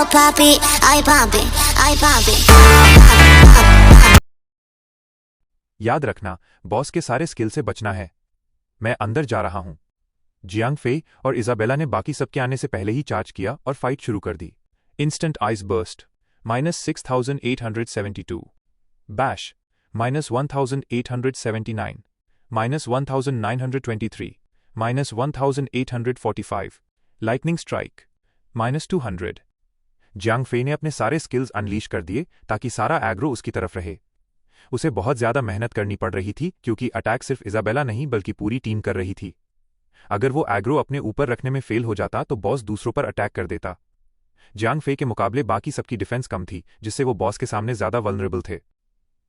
pop it, I pop it, I pop it. याद रखना, boss के सारे स्किल से बचना है। मैं अंदर जा रहा हूं। जियांग फेई और इजाबेला ने बाकी सबके आने से पहले ही चार्ज किया और फाइट शुरू कर दी। Instant ice burst -6872, bash -1879, -1923, -1845, lightning strike -200। Jiang Fei ने अपने सारे स्किल्स अनलीश कर दिए ताकि सारा एग्रो उसकी तरफ रहे। उसे बहुत ज्यादा मेहनत करनी पड़ रही थी क्योंकि अटैक सिर्फ इजाबेला नहीं बल्कि पूरी टीम कर रही थी। अगर वो एग्रो अपने ऊपर रखने में फेल हो जाता तो बॉस दूसरों पर अटैक कर देता। जियांग फे के मुकाबले बाकी सबकी डिफेंस कम थी, जिससे वो बॉस के सामने ज्यादा वल्नरेबल थे।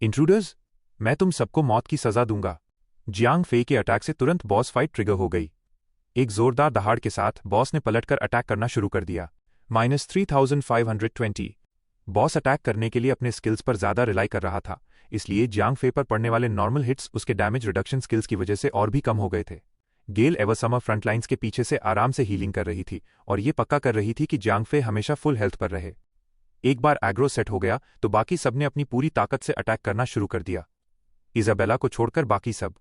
इंट्रूडर्स, मैं तुम सबको मौत की सजा दूंगा। जियांग फे के अटैक से तुरंत बॉस फाइट ट्रिगर हो गई। एक जोरदार दहाड़ के साथ बॉस ने पलटकर अटैक करना शुरू कर दिया। -3520। बॉस अटैक करने के लिए अपने स्किल्स पर ज्यादा रिलाई कर रहा था, इसलिए जियांग फे पर पड़ने वाले नॉर्मल हिट्स उसके डैमेज रिडक्शन स्किल्स की वजह से और भी कम हो गए थे। गेल एवरसमर फ्रंटलाइंस के पीछे से आराम से हीलिंग कर रही थी और ये पक्का कर रही थी कि जियांग फे हमेशा फुल हेल्थ पर रहे। एक बार एग्रो सेट हो गया तो बाकी सबने अपनी पूरी ताकत से अटैक करना शुरू कर दिया। इजाबेला को छोड़कर बाकी सब।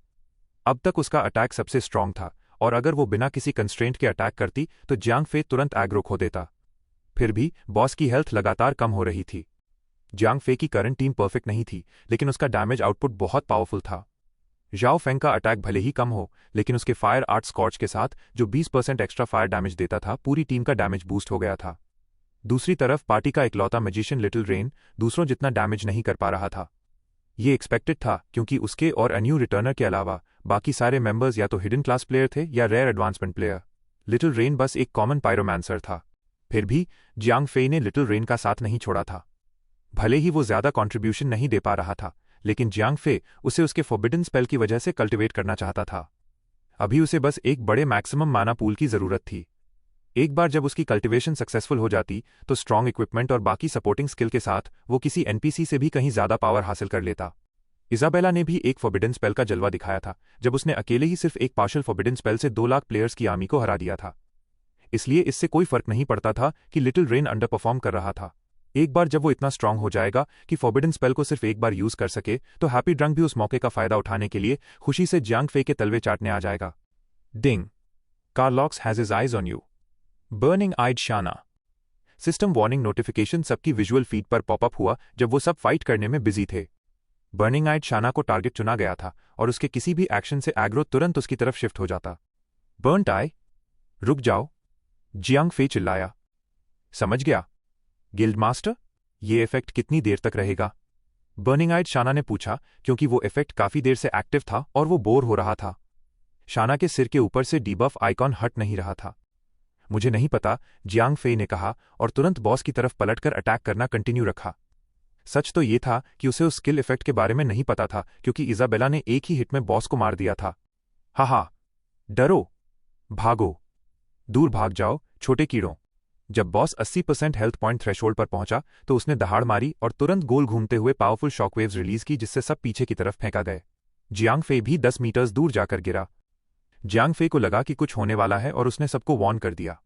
अब तक उसका अटैक सबसे स्ट्रांग था और अगर वो बिना किसी कंस्ट्रेंट के अटैक करती तो जियांग फे तुरंत एग्रो खो देता। फिर भी बॉस की हेल्थ लगातार कम हो रही थी। जियांग फे की करंट टीम परफेक्ट नहीं थी, लेकिन उसका डैमेज आउटपुट बहुत पावरफुल था। जाओ फेंग का अटैक भले ही कम हो, लेकिन उसके फायर आर्ट स्कॉच के साथ जो 20% एक्स्ट्रा फायर डैमेज देता था, पूरी टीम का डैमेज बूस्ट हो गया था। दूसरी तरफ पार्टी का इकलौता मैजिशियन लिटिल रेन दूसरों जितना डैमेज नहीं कर पा रहा था। ये एक्सपेक्टेड था क्योंकि उसके और अ न्यू रिटर्नर के अलावा बाकी सारे मेंबर्स या तो हिडन क्लास प्लेयर थे या rare advancement player. Little rain बस एक कॉमन पायरोमैंसर था। फिर भी जियांग फे ने लिटिल रेन का साथ नहीं छोड़ा था। भले ही वो ज्यादा कंट्रीब्यूशन नहीं दे पा रहा था, लेकिन जियांग फे उसे उसके फॉरबिडन स्पेल की वजह से कल्टिवेट करना चाहता था। अभी उसे बस एक बड़े मैक्सिमम माना पूल की जरूरत थी। एक बार जब उसकी कल्टिवेशन सक्सेसफुल हो जाती तो स्ट्रॉन्ग इक्विपमेंट और बाकी सपोर्टिंग स्किल के साथ वो किसी एनपीसी से भी कहीं ज्यादा पावर हासिल कर लेता। इजाबेला ने भी एक फॉरबिडन स्पेल का जलवा दिखाया था जब उसने अकेले ही सिर्फ एक पार्शियल फॉरबिडन स्पेल से 2 लाख प्लेयर्स की आर्मी को हरा दिया था। इसलिए इससे कोई फर्क नहीं पड़ता था कि लिटिल रेन अंडर परफॉर्म कर रहा था। एक बार जब वो इतना स्ट्रांग हो जाएगा कि फॉरबिडन स्पेल को सिर्फ एक बार यूज कर सके तो हैप्पी ड्रंक भी उस मौके का फायदा उठाने के लिए खुशी से जियांग फे के तलवे चाटने आ जाएगा। Ding, Carlox has his eyes on you. Burning eyed Shana. System warning notification सबकी विजुअल फीड पर पॉपअप हुआ जब वो सब फाइट करने में बिजी थे। बर्निंग आइड शाना को टारगेट चुना गया था और उसके किसी भी एक्शन से एग्रो तुरंत उसकी तरफ शिफ्ट हो जाता। बर्नट आई, रुक जाओ, जियांग फे चिल्लाया। समझ गया गिल्ड मास्टर, ये इफेक्ट कितनी देर तक रहेगा? बर्निंग आइड शाना ने पूछा क्योंकि वो इफेक्ट काफी देर से एक्टिव था और वो बोर हो रहा था। शाना के सिर के ऊपर से डीबफ आइकॉन हट नहीं रहा था। मुझे नहीं पता, जियांग फे ने कहा और तुरंत बॉस की तरफ पलटकर अटैक करना कंटिन्यू रखा। सच तो ये था कि उसे उस स्किल इफेक्ट के बारे में नहीं पता था क्योंकि इजाबेला ने एक ही हिट में बॉस को मार दिया था। हा, डरो, भागो, दूर भाग जाओ छोटे कीड़ों। जब बॉस 80% हेल्थ पॉइंट थ्रेशोल्ड पर पहुंचा तो उसने दहाड़ मारी और तुरंत गोल घूमते हुए पावरफुल शॉकवेव्स रिलीज की जिससे सब पीछे की तरफ फेंका गए। जियांग फे भी 10 मीटर्स दूर जाकर गिरा। जियांग फे को लगा कि कुछ होने वाला है और उसने सबको वार्न कर दिया।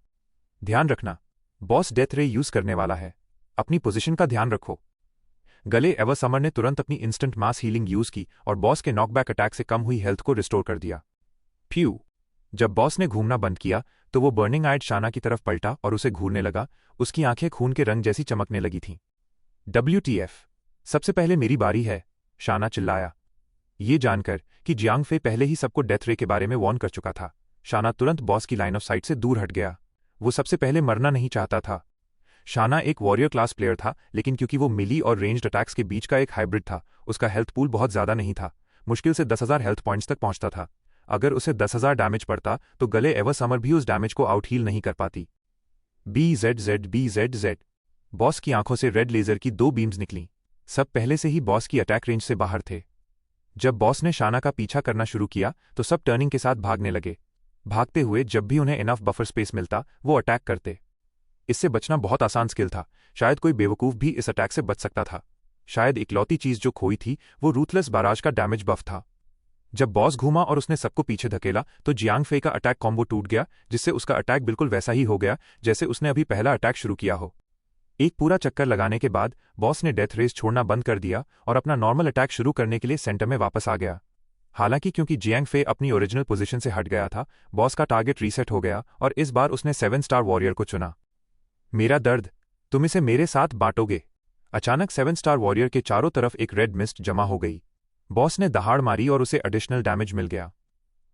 ध्यान रखना, बॉस डेथ रे यूज करने वाला है, अपनी पोजीशन का ध्यान रखो। गले एवरसमर ने तुरंत अपनी इंस्टेंट मास हीलिंग यूज की और बॉस के नॉकबैक अटैक से कम हुई हेल्थ को रिस्टोर कर दिया। फ्यू। जब बॉस ने घूमना बंद किया तो वो बर्निंग आइड शाना की तरफ पलटा और उसे घूरने लगा। उसकी आंखें खून के रंग जैसी चमकने लगी थीं। WTF, सबसे पहले मेरी बारी है, शाना चिल्लाया। ये जानकर कि जियांग फे पहले ही सबको डेथ रे के बारे में वार्न कर चुका था, शाना तुरंत बॉस की लाइन ऑफ साइट से दूर हट गया। वो सबसे पहले मरना नहीं चाहता था। शाना एक वॉरियर क्लास प्लेयर था, लेकिन क्योंकि वो मिली और रेंज्ड अटैक्स के बीच का एक हाइब्रिड था, उसका हेल्थ पूल बहुत ज्यादा नहीं था। मुश्किल से 10,000 हेल्थ पॉइंट्स तक पहुंचता था। अगर उसे 10,000 डैमेज पड़ता तो गले एवरसमर भी उस डैमेज को आउट हील नहीं कर पाती। BZZ। बॉस की आंखों से रेड लेजर की 2 बीम्स निकलीं। सब पहले से ही बॉस की अटैक रेंज से बाहर थे। जब बॉस ने शाना का पीछा करना शुरू किया तो सब टर्निंग के साथ भागने लगे। भागते हुए जब भी उन्हें इनफ बफर स्पेस मिलता वो अटैक करते। इससे बचना बहुत आसान स्किल था। शायद कोई बेवकूफ भी इस अटैक से बच सकता था। शायद इकलौती चीज जो खोई थी वो रूथलेस बाराज का डैमेज बफ था। जब बॉस घूमा और उसने सबको पीछे धकेला तो जियांग फे का अटैक कॉम्बो टूट गया, जिससे उसका अटैक बिल्कुल वैसा ही हो गया जैसे उसने अभी पहला अटैक शुरू किया हो। एक पूरा चक्कर लगाने के बाद बॉस ने डेथ रेस छोड़ना बंद कर दिया और अपना नॉर्मल अटैक शुरू करने के लिए सेंटर में वापस आ गया। हालांकि क्योंकि जियांग फे अपनी ओरिजिनल पोजीशन से हट गया था, बॉस का टारगेट रीसेट हो गया और इस बार उसने 7 स्टार वॉरियर को चुना। मेरा दर्द, तुम इसे मेरे साथ बांटोगे। अचानक 7 स्टार वॉरियर के चारों तरफ एक रेड मिस्ट जमा हो गई। बॉस ने दहाड़ मारी और उसे एडिशनल डैमेज मिल गया।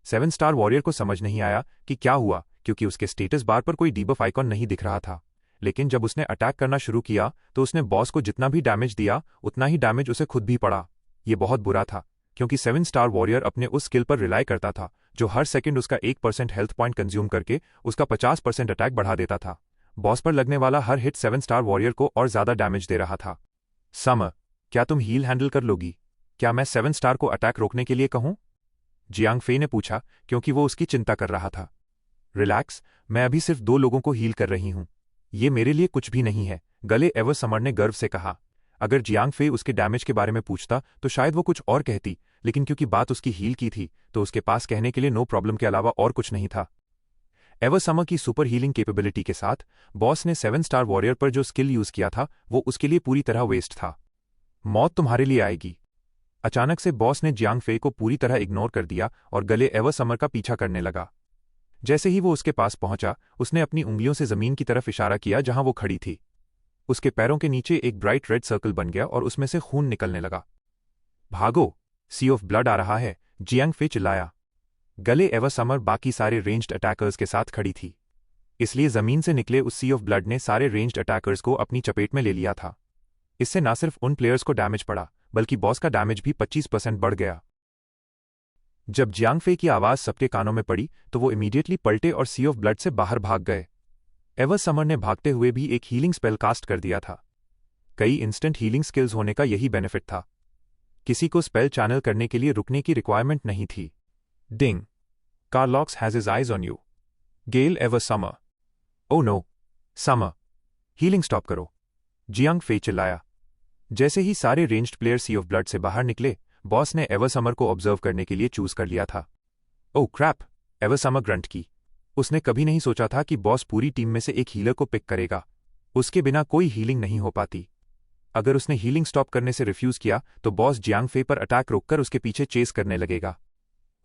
7 स्टार वॉरियर को समझ नहीं आया कि क्या हुआ, क्योंकि उसके स्टेटस बार पर कोई डीबफ आइकॉन नहीं दिख रहा था। लेकिन जब उसने अटैक करना शुरू किया तो उसने बॉस को जितना भी डैमेज दिया उतना ही डैमेज उसे खुद भी पड़ा। ये बहुत बुरा था, क्योंकि 7 स्टार वॉरियर अपने उस स्किल पर रिलाई करता था जो हर सेकंड उसका 1% हेल्थ पॉइंट कंज्यूम करके उसका 50% अटैक बढ़ा देता था। बॉस पर लगने वाला हर हिट 7 स्टार वॉरियर को और ज्यादा डैमेज दे रहा था। समर, क्या तुम हील हैंडल कर लोगी? क्या मैं 7 स्टार को अटैक रोकने के लिए कहूं? जियांग फे ने पूछा, क्योंकि वो उसकी चिंता कर रहा था। रिलैक्स, मैं अभी सिर्फ 2 लोगों को हील कर रही हूं। ये मेरे लिए कुछ भी नहीं है, गले एवर समर ने गर्व से कहा। अगर जियांग फे उसके डैमेज के बारे में पूछता तो शायद वो कुछ और कहती, लेकिन क्योंकि बात उसकी हील की थी तो उसके पास कहने के लिए नो प्रॉब्लम के अलावा और कुछ नहीं था। एवर समर की सुपर हीलिंग कैपेबिलिटी के साथ बॉस ने 7 स्टार वॉरियर पर जो स्किल यूज किया था वो उसके लिए पूरी तरह वेस्ट था। मौत तुम्हारे लिए आएगी। अचानक से बॉस ने जियांग फे को पूरी तरह इग्नोर कर दिया और गले एवर समर का पीछा करने लगा। जैसे ही वो उसके पास पहुंचा, उसने अपनी उंगलियों से जमीन की तरफ इशारा किया जहां वो खड़ी थी। उसके पैरों के नीचे एक ब्राइट रेड सर्कल बन गया और उसमें से खून निकलने लगा। भागो, सी ऑफ ब्लड आ रहा है, जियांग फे चिल्लाया। गले एवर समर बाकी सारे रेंज्ड अटैकर्स के साथ खड़ी थी, इसलिए जमीन से निकले उस सी ऑफ ब्लड ने सारे रेंज्ड अटैकर्स को अपनी चपेट में ले लिया था। इससे न सिर्फ उन प्लेयर्स को डैमेज पड़ा, बल्कि बॉस का डैमेज भी 25% बढ़ गया। जब जियांग फे की आवाज सबके कानों में पड़ी तो वो इमीडिएटली पलटे और सी ऑफ ब्लड से बाहर भाग गए। एवर समर ने भागते हुए भी एक हीलिंग स्पेल कास्ट कर दिया था। कई इंस्टेंट हीलिंग स्किल्स होने का यही बेनिफिट था। किसी को स्पेल चैनल करने के लिए रुकने की रिक्वायरमेंट नहीं थी। Ding, Carlox has his eyes on you. Gale Ever Summer. Oh no, Summer, healing stop करो, जियांग फे चिल्लाया। जैसे ही सारे ranged player sea of blood से बाहर निकले, बॉस ने एवर समर को ऑब्जर्व करने के लिए चूज कर लिया था। ओह क्रैप, एवर समर ग्रंट की। उसने कभी नहीं सोचा था कि बॉस पूरी टीम में से एक हीलर को पिक करेगा। उसके बिना कोई हीलिंग नहीं हो पाती। अगर उसने हीलिंग स्टॉप करने से रिफ्यूज किया तो बॉस जियांग फे पर अटैक रोककर उसके पीछे चेस करने लगेगा।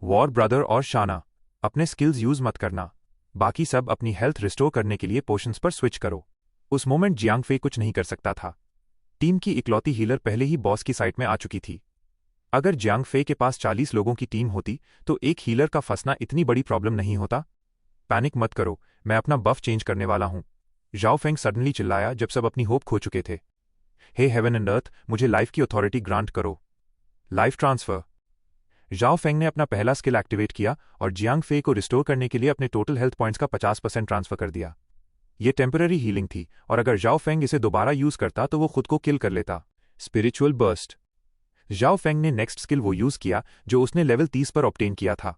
वॉर ब्रदर और शाना, अपने स्किल्स यूज मत करना। बाकी सब अपनी हेल्थ रिस्टोर करने के लिए पोशंस पर स्विच करो। उस मोमेंट जियांग फे कुछ नहीं कर सकता था। टीम की इकलौती हीलर पहले ही बॉस की साइट में आ चुकी थी। अगर जियांग फे के पास 40 लोगों की टीम होती तो एक हीलर का फंसना इतनी बड़ी प्रॉब्लम नहीं होता। पैनिक मत करो, मैं अपना बफ चेंज करने वाला हूं, जाओ फेंग सडनली चिल्लाया जब सब अपनी होप खो चुके थे। हे हेवन एंड अर्थ, मुझे लाइफ की अथॉरिटी ग्रांट करो। Life transfer. जाओ फेंग ने अपना पहला स्किल एक्टिवेट किया और जियांग फे को रिस्टोर करने के लिए अपने टोटल हेल्थ पॉइंट्स का 50% ट्रांसफर कर दिया। ये टेम्पररी हीलिंग थी और अगर जाओ फेंग इसे दोबारा यूज करता तो वो खुद को किल कर लेता। Spiritual burst. जाओ फेंग ने नेक्स्ट स्किल वो यूज किया जो उसने लेवल 30 पर ऑब्टेन किया था।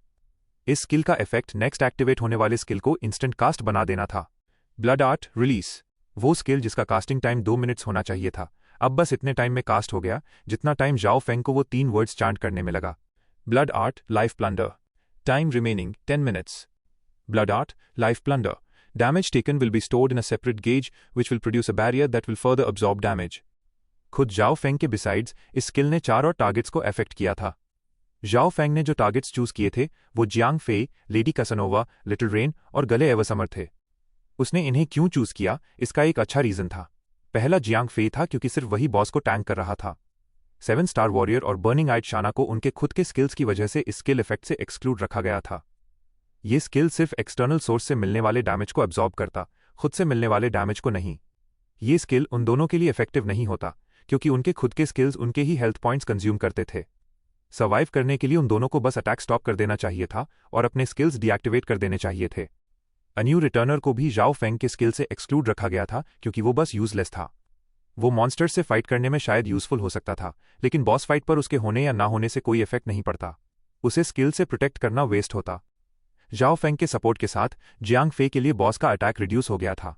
इस स्किल का इफेक्ट नेक्स्ट एक्टिवेट होने वाले स्किल को इंस्टेंट कास्ट बना देना था। Blood art release. वो स्किल जिसका कास्टिंग टाइम 2 मिनट्स होना चाहिए था, अब बस इतने टाइम में कास्ट हो गया जितना टाइम जाओ फेंग को वो 3 वर्ड्स चांट करने में लगा। Blood art life plunder. Time remaining 10 minutes. Blood art life plunder. Damage taken will be stored in a separate gauge which will produce a barrier that will further absorb damage. खुद जाओ Feng के besides इस skill ने 4 और targets को affect किया था। जाओ फेंग ने जो टारगेट्स चूज किए थे वो जियांग फे, लेडी कासानोवा, लिटिल रेन और गले एवर समर थे। उसने इन्हें क्यों चूज किया, इसका एक अच्छा रीजन था। पहला जियांग फे था क्योंकि सिर्फ वही बॉस को टैंक कर रहा था। 7 स्टार वॉरियर और बर्निंग आइट शाना को उनके खुद के स्किल्स की वजह से इस स्किल इफेक्ट से एक्सक्लूड रखा गया था। ये स्किल सिर्फ एक्सटर्नल सोर्स से मिलने वाले डैमेज को अब्जॉर्ब करता, खुद से मिलने वाले डैमेज को नहीं। ये स्किल उन दोनों के लिए इफेक्टिव नहीं होता क्योंकि उनके खुद के स्किल्स उनके ही हेल्थ पॉइंट्स कंज्यूम करते थे। सर्वाइव करने के लिए उन दोनों को बस अटैक स्टॉप कर देना चाहिए था और अपने स्किल्स डीएक्टिवेट कर देने चाहिए थे। अ न्यू रिटर्नर को भी जाओ फेंग के स्किल से एक्सक्लूड रखा गया था क्योंकि वो बस यूजलेस था। वो मॉन्स्टर से फाइट करने में शायद यूजफुल हो सकता था, लेकिन बॉस फाइट पर उसके होने या ना होने से कोई इफेक्ट नहीं पड़ता। उसे स्किल से प्रोटेक्ट करना वेस्ट होता। जाओ फेंग के सपोर्ट के साथ जियांग फे के लिए बॉस का अटैक रिड्यूस हो गया था।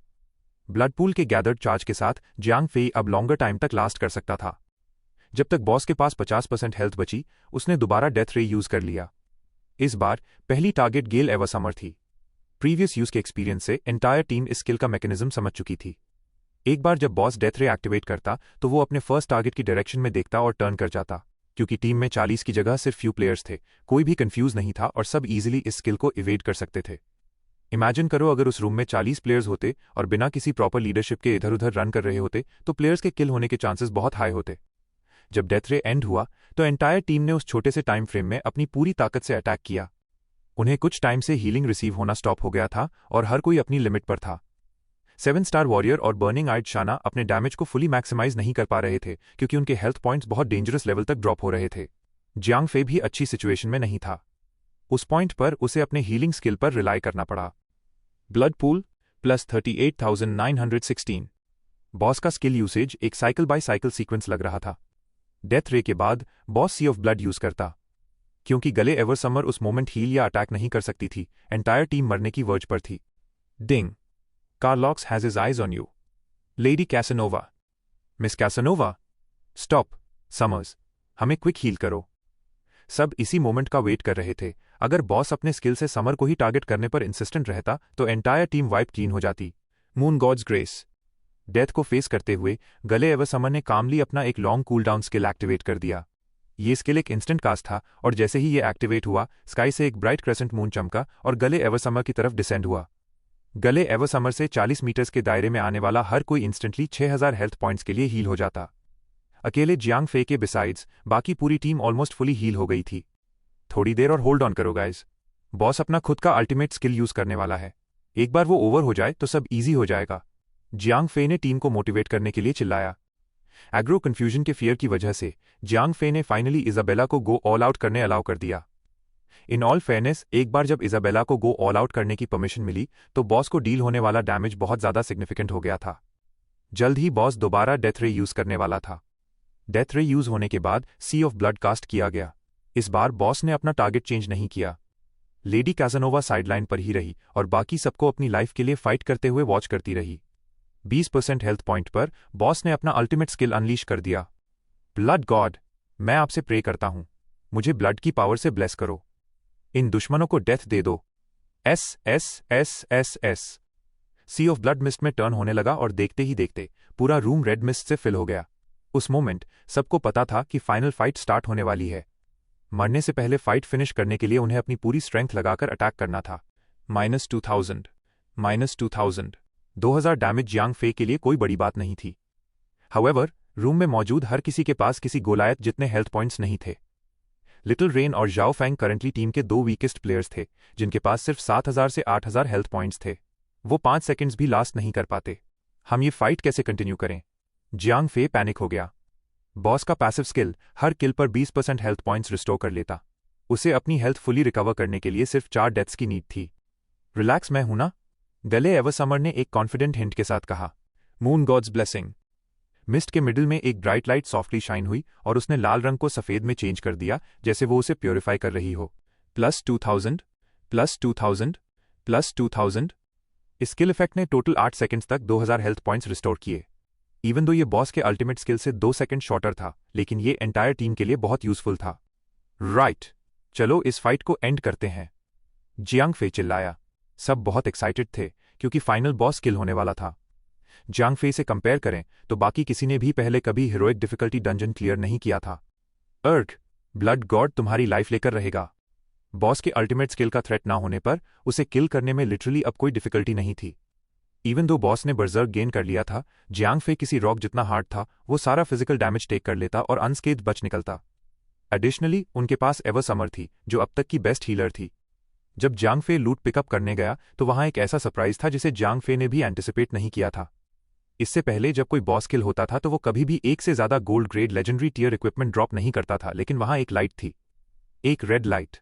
ब्लड पूल के गैदर्ड चार्ज के साथ जियांग फे अब लॉन्गर टाइम तक लास्ट कर सकता था। जब तक बॉस के पास 50% हेल्थ बची, उसने दोबारा डेथ रे यूज कर लिया। इस बार पहली टारगेट गेल एवर समर थी। प्रीवियस यूज के एक्सपीरियंस से एंटायर टीम इस स्किल का मैकेनिज्म समझ चुकी थी। एक बार जब बॉस डेथ रे एक्टिवेट करता तो वो अपने फर्स्ट टारगेट की डायरेक्शन में देखता और टर्न कर जाता। क्योंकि टीम में 40 की जगह सिर्फ फ्यू प्लेयर्स थे, कोई भी कंफ्यूज नहीं था और सब इजीली इस स्किल को इवेड कर सकते थे। इमेजिन करो अगर उस रूम में 40 प्लेयर्स होते और बिना किसी प्रॉपर लीडरशिप के इधर उधर रन कर रहे होते तो प्लेयर्स के किल होने के चांसेस बहुत हाई होते। जब डेथ रे एंड हुआ तो एंटायर टीम ने उस छोटे से टाइम फ्रेम में अपनी पूरी ताकत से अटैक किया। उन्हें कुछ टाइम से हीलिंग रिसीव होना स्टॉप हो गया था और हर कोई अपनी लिमिट पर था। 7 स्टार वॉरियर और बर्निंग आइड शाना अपने डैमेज को फुली मैक्सिमाइज नहीं कर पा रहे थे क्योंकि उनके हेल्थ पॉइंट्स बहुत डेंजरस लेवल तक ड्रॉप हो रहे थे। जियांग फे भी अच्छी सिचुएशन में नहीं था। उस पॉइंट पर उसे अपने हीलिंग स्किल पर रिलाई करना पड़ा। Blood pool plus 38,916। बॉस का स्किल यूसेज एक साइकिल बाय साइकिल सीक्वेंस लग रहा था। डेथ रे के बाद boss sea of blood use करता। क्योंकि गले एवर समर उस मोमेंट हील या अटैक नहीं कर सकती थी, एंटायर टीम मरने की वर्ज पर थी। Ding. Carlox has his eyes on you. Lady Casanova. Miss Casanova, stop. Summers, हमें क्विक हील करो। सब इसी मोमेंट का वेट कर रहे थे। अगर बॉस अपने स्किल से समर को ही टारगेट करने पर इंसिस्टेंट रहता तो एंटायर टीम वाइप क्लीन हो जाती। Moon god's grace. डेथ को फेस करते हुए गले एवर समर ने कामली अपना एक long cool down skill activate कर दिया। ये स्किल एक इंस्टेंट कास्ट था और जैसे ही ये एक्टिवेट हुआ स्काई से एक ब्राइट क्रेसेंट मून चमका और गले एवर समर की तरफ डिसेंड हुआ। गले एवर समर से 40 मीटर्स के दायरे में आने वाला हर कोई इंस्टेंटली 6000 हेल्थ पॉइंट्स के लिए हील हो जाता। अकेले जियांग फे के बिसाइड्स बाकी पूरी टीम ऑलमोस्ट फुली हील हो गई थी। थोड़ी देर और होल्ड ऑन करो गाइज, बॉस अपना खुद का अल्टीमेट स्किल यूज करने वाला है। एक बार वो ओवर हो जाए तो सब इजी हो जाएगा। जियांग फे ने टीम को मोटिवेट करने के लिए चिल्लाया। एग्रो कन्फ्यूजन के फियर की वजह से जियांग फे ने फाइनली इजाबेला को गो ऑल आउट करने अलाउ कर दिया। इन ऑल फेयरनेस, एक बार जब इजाबेला को गो ऑल आउट करने की परमिशन मिली तो बॉस को डील होने वाला डैमेज बहुत ज्यादा सिग्निफिकेंट हो गया था। जल्द ही बॉस दोबारा डेथ रे यूज करने वाला था। डेथ रे यूज होने के बाद सी ऑफ ब्लड कास्ट किया गया। इस बार बॉस ने अपना टारगेट चेंज नहीं किया। लेडी कैसनोवा साइडलाइन पर ही रही और बाकी सबको अपनी लाइफ के लिए फाइट करते हुए वॉच करती रही। 20% हेल्थ पॉइंट पर बॉस ने अपना अल्टीमेट स्किल अनलीश कर दिया। ब्लड गॉड, मैं आपसे प्रे करता हूं, मुझे ब्लड की पावर से ब्लेस करो। इन दुश्मनों को डेथ दे दो। एस एस एस एस एस। सी ऑफ ब्लड मिस्ट में टर्न होने लगा और देखते ही देखते पूरा रूम रेड मिस्ट से फिल हो गया। उस मोमेंट सबको पता था कि फाइनल फाइट स्टार्ट होने वाली है। मरने से पहले फाइट फिनिश करने के लिए उन्हें अपनी पूरी स्ट्रेंथ लगाकर अटैक करना था। -2000 -2000 2000 डैमेज जियांग फे के लिए कोई बड़ी बात नहीं थी। हाउएवर, रूम में मौजूद हर किसी के पास किसी गोलायत जितने हेल्थ पॉइंट्स नहीं थे। लिटिल रेन और जाओ फैंग करंटली टीम के 2 वीकेस्ट प्लेयर्स थे जिनके पास सिर्फ 7000 से 8000 हेल्थ पॉइंट्स थे। वो 5 सेकंड्स भी लास्ट नहीं कर पाते। हम ये फाइट कैसे कंटिन्यू करें? जियांग फे पैनिक हो गया। बॉस का पैसिव स्किल हर किल पर 20% हेल्थ पॉइंट्स रिस्टोर कर लेता। उसे अपनी हेल्थ फुली रिकवर करने के लिए सिर्फ 4 डेथ्स की नीड थी। रिलैक्स, मैं हूं ना, गले एवर समर ने एक कॉन्फिडेंट हिंट के साथ कहा। Moon god's blessing. मिस्ट के मिडिल में एक ब्राइट लाइट सॉफ्टली शाइन हुई और उसने लाल रंग को सफेद में चेंज कर दिया जैसे वो उसे प्योरीफाई कर रही हो। +2000 +2000 +2000। इस स्किल इफेक्ट ने टोटल 8 सेकंड्स तक 2000 हेल्थ पॉइंट्स रिस्टोर किए। इवन दो ये बॉस के अल्टीमेट स्किल से 2 सेकंड शॉर्टर था, लेकिन ये एंटायर टीम के लिए बहुत यूजफुल था। राइट, चलो इस फाइट को एंड करते हैं, जियांग फे चिल्लाया। सब बहुत एक्साइटेड थे क्योंकि फाइनल बॉस किल होने वाला था। जियांग फे से कंपेयर करें तो बाकी किसी ने भी पहले कभी हीरोइक डिफिकल्टी डंजन क्लियर नहीं किया था। अर्ग, ब्लड गॉड तुम्हारी लाइफ लेकर रहेगा। बॉस के अल्टीमेट स्किल का थ्रेट ना होने पर उसे किल करने में लिटरली अब कोई डिफिकल्टी नहीं थी। इवन दो बॉस ने बर्जर्क गेन कर लिया था, जियांग फे किसी रॉक जितना हार्ड था, वो सारा फिजिकल डैमेज टेक कर लेता और अनस्केथ बच निकलता। एडिशनली उनके पास एवर समर थी जो अब तक की बेस्ट हीलर थी। जब जियांग फे लूट पिकअप करने गया तो वहां एक ऐसा सरप्राइज था जिसे जियांग फे ने भी एंटिसिपेट नहीं किया था। इससे पहले जब कोई बॉस किल होता था तो वो कभी भी एक से ज्यादा gold grade legendary tier equipment drop नहीं करता था, लेकिन वहां एक लाइट थी, एक red light.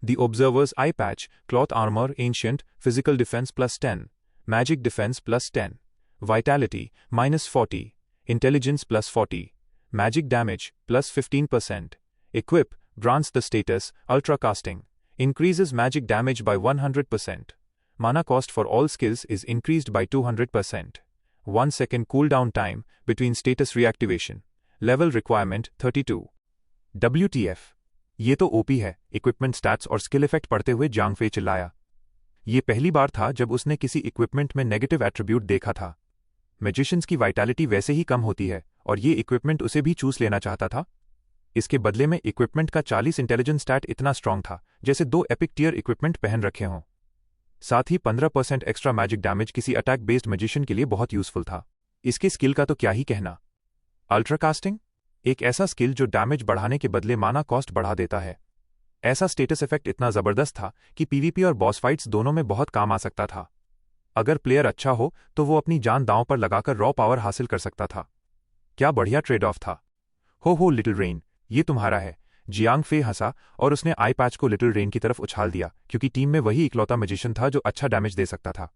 The Observer's Eye Patch, Cloth Armor, Ancient, Physical Defense +10, Magic Defense +10, Vitality -40, Intelligence +40, Magic Damage +15%. Equip, grants the status, Ultra Casting, increases magic damage by 100%. Mana cost for all skills is increased by 200%. 1 second cooldown time between status reactivation. Level requirement 32. WTF, ये तो OP है, equipment stats और skill effect पढ़ते हुए Jiang Fei चिल्लाया। ये पहली बार था जब उसने किसी इक्विपमेंट में नेगेटिव एट्रीब्यूट देखा था। मैजिशियंस की वाइटैलिटी वैसे ही कम होती है और ये इक्विपमेंट उसे भी चूस लेना चाहता था। इसके बदले में इक्विपमेंट का 40 इंटेलिजेंस स्टैट इतना स्ट्रांग था जैसे 2 एपिक टियर इक्विपमेंट पहन रखे हों। साथ ही 15% एक्स्ट्रा मैजिक डैमेज किसी अटैक बेस्ड मैजिशियन के लिए बहुत यूजफुल था। इसके स्किल का तो क्या ही कहना। अल्ट्राकास्टिंग, एक ऐसा स्किल जो डैमेज बढ़ाने के बदले माना कॉस्ट बढ़ा देता है। ऐसा स्टेटस इफेक्ट इतना जबरदस्त था कि पीवीपी और बॉस फाइट्स दोनों में बहुत काम आ सकता था। अगर प्लेयर अच्छा हो तो वो अपनी जान दांव पर लगाकर रॉ पावर हासिल कर सकता था। क्या बढ़िया ट्रेड ऑफ था। हो लिटिल रेन, ये तुम्हारा है। जियांग फे हंसा और उसने आई पैच को लिटिल रेन की तरफ उछाल दिया क्योंकि टीम में वही इकलौता मैजिशियन था जो अच्छा डैमेज दे सकता था।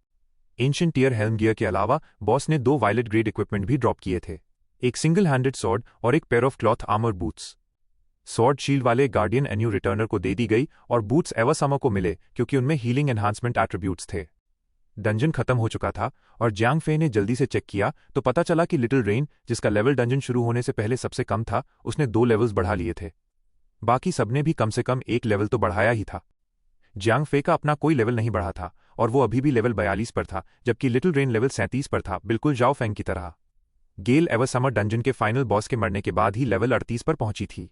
एंशिएंट टियर हेल्म गियर के अलावा बॉस ने 2 वायलेट ग्रेड इक्विपमेंट भी ड्रॉप किए थे, एक सिंगल हैंडेड सॉर्ड और एक pair of cloth armour boots. Sword shield वाले गार्डियन एन्यू रिटर्नर को दे दी गई और बूट्स एवरसमर को मिले क्योंकि उनमें हीलिंग एनहांसमेंट एट्रीब्यूट्स थे। डंजन खत्म हो चुका था और जियांग फे ने जल्दी से चेक किया तो पता चला कि लिटिल रेन, जिसका लेवल डंजन शुरू होने से पहले सबसे कम था, उसने 2 लेवल्स बढ़ा लिए थे। बाकी सबने भी कम से कम 1 लेवल तो बढ़ाया ही था। जियांग फे का अपना कोई लेवल नहीं बढ़ा था और वो अभी भी लेवल 42 पर था, जबकि लिटिल रेन लेवल 37 पर था, बिल्कुल जाओ फेंग की तरह। गेल एवरसमर डंजन के फाइनल बॉस के मरने के बाद ही लेवल 38 पर पहुंची थी।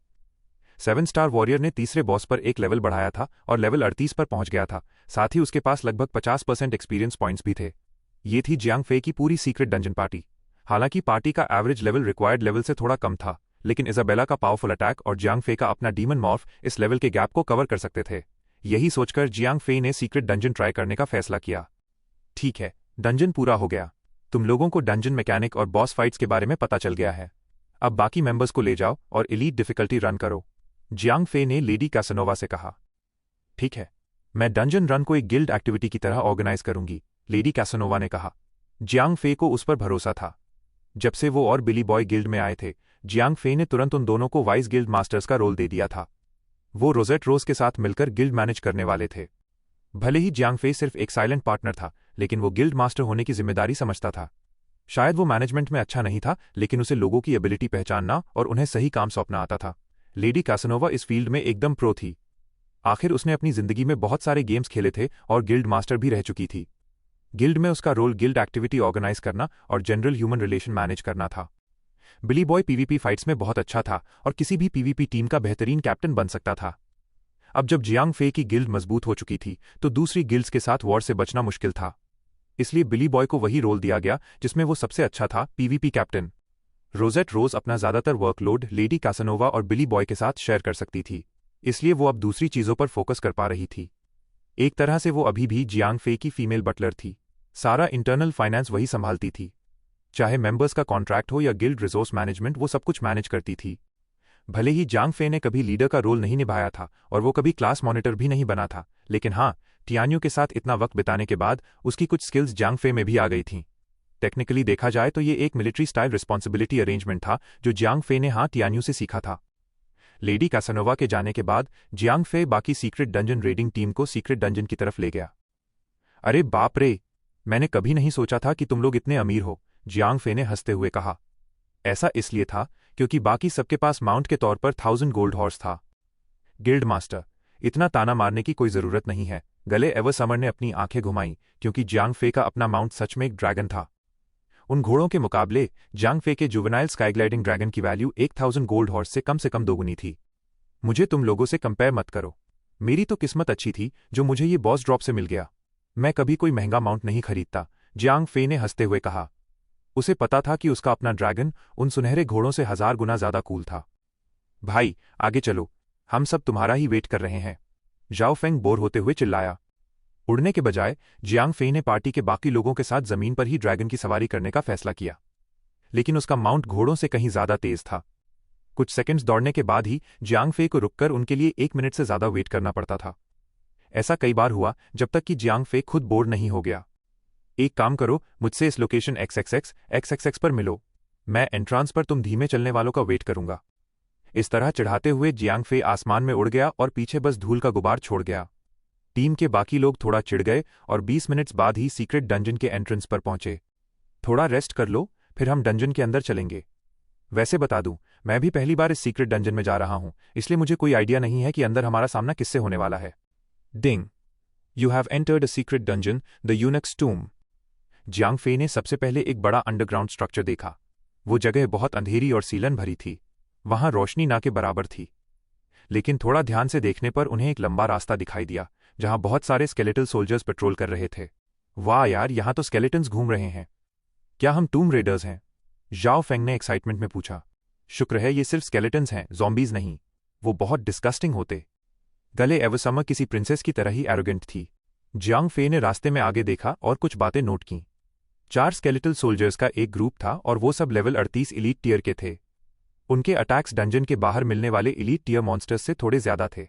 7 स्टार वॉरियर ने तीसरे बॉस पर 1 लेवल बढ़ाया था और लेवल 38 पर पहुंच गया था। साथ ही उसके पास लगभग 50% एक्सपीरियंस पॉइंट्स भी थे। ये थी जियांग फे की पूरी सीक्रेट डंजन पार्टी। हालांकि पार्टी का एवरेज लेवल रिक्वायर्ड लेवल से थोड़ा कम था, लेकिन इजाबेला का पावरफुल अटैक और जियांग फे का अपना डीमन मॉर्फ इस लेवल के गैप को कवर कर सकते थे। यही सोचकर जियांग फे ने सीक्रेट डंजन ट्राई करने का फैसला किया। ठीक है, डंजन पूरा हो गया। तुम लोगों को डंजन मैकेनिक और बॉस फाइट्स के बारे में पता चल गया है। अब बाकी मेंबर्स को ले जाओ और एलीट डिफिकल्टी रन करो, जियांग फे ने लेडी कैसनोवा से कहा। ठीक है, मैं डंजन रन को एक गिल्ड एक्टिविटी की तरह ऑर्गेनाइज करूंगी, लेडी कैसनोवा ने कहा। जियांग फे को उस पर भरोसा था। जब से वो और बिली बॉय गिल्ड में आए थे, जियांग फे ने तुरंत उन दोनों को वाइस गिल्ड मास्टर्स का रोल दे दिया था। वो रोजेट रोज के साथ मिलकर गिल्ड मैनेज करने वाले थे। भले ही जियांग फे सिर्फ एक साइलेंट पार्टनर था, लेकिन वो गिल्ड मास्टर होने की जिम्मेदारी समझता था। शायद वो मैनेजमेंट में अच्छा नहीं था, लेकिन उसे लोगों की एबिलिटी पहचानना और उन्हें सही काम सौंपना आता था। लेडी कैसनोवा इस फील्ड में एकदम प्रो थी। आखिर उसने अपनी जिंदगी में बहुत सारे गेम्स खेले थे और गिल्ड मास्टर भी रह चुकी थी। गिल्ड में उसका रोल गिल्ड एक्टिविटी ऑर्गेनाइज करना और जनरल ह्यूमन रिलेशन मैनेज करना था। बिली बॉय पीवीपी फाइट्स में बहुत अच्छा था और किसी भी पीवीपी टीम का बेहतरीन कैप्टन बन सकता था। अब जब जियांग फे की गिल्ड मजबूत हो चुकी थी तो दूसरी गिल्ड्स के साथ वॉर से बचना मुश्किल था। इसलिए बिली बॉय को वही रोल दिया गया जिसमें वो सबसे अच्छा था, पीवीपी कैप्टन। रोजेट रोज अपना ज्यादातर वर्कलोड लेडी कैसनोवा और बिली बॉय के साथ शेयर कर सकती थी, इसलिए वो अब दूसरी चीजों पर फोकस कर पा रही थी। एक तरह से वो अभी भी जियांग फे की फीमेल बटलर थी। सारा इंटरनल फाइनेंस वही संभालती थी। चाहे मेंबर्स का कॉन्ट्रैक्ट हो या गिल्ड रिसोर्स मैनेजमेंट, वो सब कुछ मैनेज करती थी। भले ही जियांग फे ने कभी लीडर का रोल नहीं निभाया था और वो कभी क्लास मॉनिटर भी नहीं बना था, लेकिन हाँ, टियान्यू के साथ इतना वक्त बिताने के बाद उसकी कुछ स्किल्स जियांग फे में भी आ गई थीं। टेक्निकली देखा जाए तो ये एक मिलिट्री स्टाइल रिस्पॉन्सिबिलिटी अरेंजमेंट था जो जियांग फे ने हाँ टियान्यू से सीखा था। लेडी कैसनोवा के जाने के बाद जियांग फे बाकी सीक्रेट डंजन रेडिंग टीम को सीक्रेट डंजन की तरफ ले गया। अरे बाप रे, मैंने कभी नहीं सोचा था कि तुम लोग इतने अमीर हो, जियांग फे ने हंसते हुए कहा। ऐसा इसलिए था क्योंकि बाकी सबके पास माउंट के तौर पर 1000 गोल्ड हॉर्स था। गिल्ड मास्टर, इतना ताना मारने की कोई जरूरत नहीं है, गले एवरसमर ने अपनी आंखें घुमाई क्योंकि जियांग फे का अपना माउंट सच में एक ड्रैगन था। उन घोड़ों के मुकाबले जियांग फे के जुवेनाइल स्काईग्लाइडिंग ड्रैगन की वैल्यू 1000 गोल्ड हॉर्स से कम दोगुनी थी। मुझे तुम लोगों से कंपेयर मत करो। मेरी तो किस्मत अच्छी थी जो मुझे ये बॉस ड्रॉप से मिल गया। मैं कभी कोई महंगा माउंट नहीं खरीदता, जियांग फे ने हंसते हुए कहा। उसे पता था कि उसका अपना ड्रैगन उन सुनहरे घोड़ों से 1000 गुना ज्यादा कूल था। भाई आगे चलो, हम सब तुम्हारा ही वेट कर रहे हैं, जाओ फेंग बोर होते हुए चिल्लाया। उड़ने के बजाय जियांग फे ने पार्टी के बाकी लोगों के साथ जमीन पर ही ड्रैगन की सवारी करने का फैसला किया, लेकिन उसका माउंट घोड़ों से कहीं ज्यादा तेज था। कुछ सेकंड्स दौड़ने के बाद ही जियांग फे को रुककर उनके लिए 1 मिनट से ज्यादा वेट करना पड़ता था। ऐसा कई बार हुआ जब तक कि जियांग फे खुद बोर नहीं हो गया। एक काम करो, मुझसे इस लोकेशन XXX पर मिलो, मैं एंट्रांस पर तुम धीमे चलने वालों का वेट करूंगा। इस तरह चढ़ाते हुए जियांग फे आसमान में उड़ गया और पीछे बस धूल का गुबार छोड़ गया। टीम के बाकी लोग थोड़ा चिढ़ गए और 20 मिनट्स बाद ही सीक्रेट डंजन के एंट्रेंस पर पहुंचे। थोड़ा रेस्ट कर लो, फिर हम डंजन के अंदर चलेंगे। वैसे बता दूं, मैं भी पहली बार इस सीक्रेट डंजन में जा रहा हूं, इसलिए मुझे कोई आइडिया नहीं है कि अंदर हमारा सामना किससे होने वाला है। Ding, you have entered a secret dungeon, the eunuchs tomb. Jiang Fei ने सबसे पहले एक बड़ा अंडरग्राउंड स्ट्रक्चर देखा। वो जगह बहुत अंधेरी और सीलन भरी थी, वहां रोशनी ना के बराबर थी। लेकिन थोड़ा ध्यान से देखने पर उन्हें एक लंबा रास्ता दिखाई दिया जहां बहुत सारे स्केलेटल सोल्जर्स पेट्रोल कर रहे थे। वाह यार, यहां तो स्केलेटन्स घूम रहे हैं। क्या हम टूम रेडर्स हैं? जाओ फेंग ने एक्साइटमेंट में पूछा। शुक्र है ये सिर्फ स्केलेटन्स हैं, ज़ॉम्बीज नहीं। वो बहुत डिस्गस्टिंग होते। गले एवसमा किसी प्रिंसेस की तरह ही एरोगेंट थी। जियांग फे ने रास्ते में आगे देखा और कुछ बातें नोट कीं। 4 स्केलेटल सोल्जर्स का एक ग्रुप था और वो सब लेवल 38 इलीट टियर के थे। उनके अटैक्स डंजन के बाहर मिलने वाले इलीट टियर मॉन्स्टर्स से थोड़े ज्यादा थे।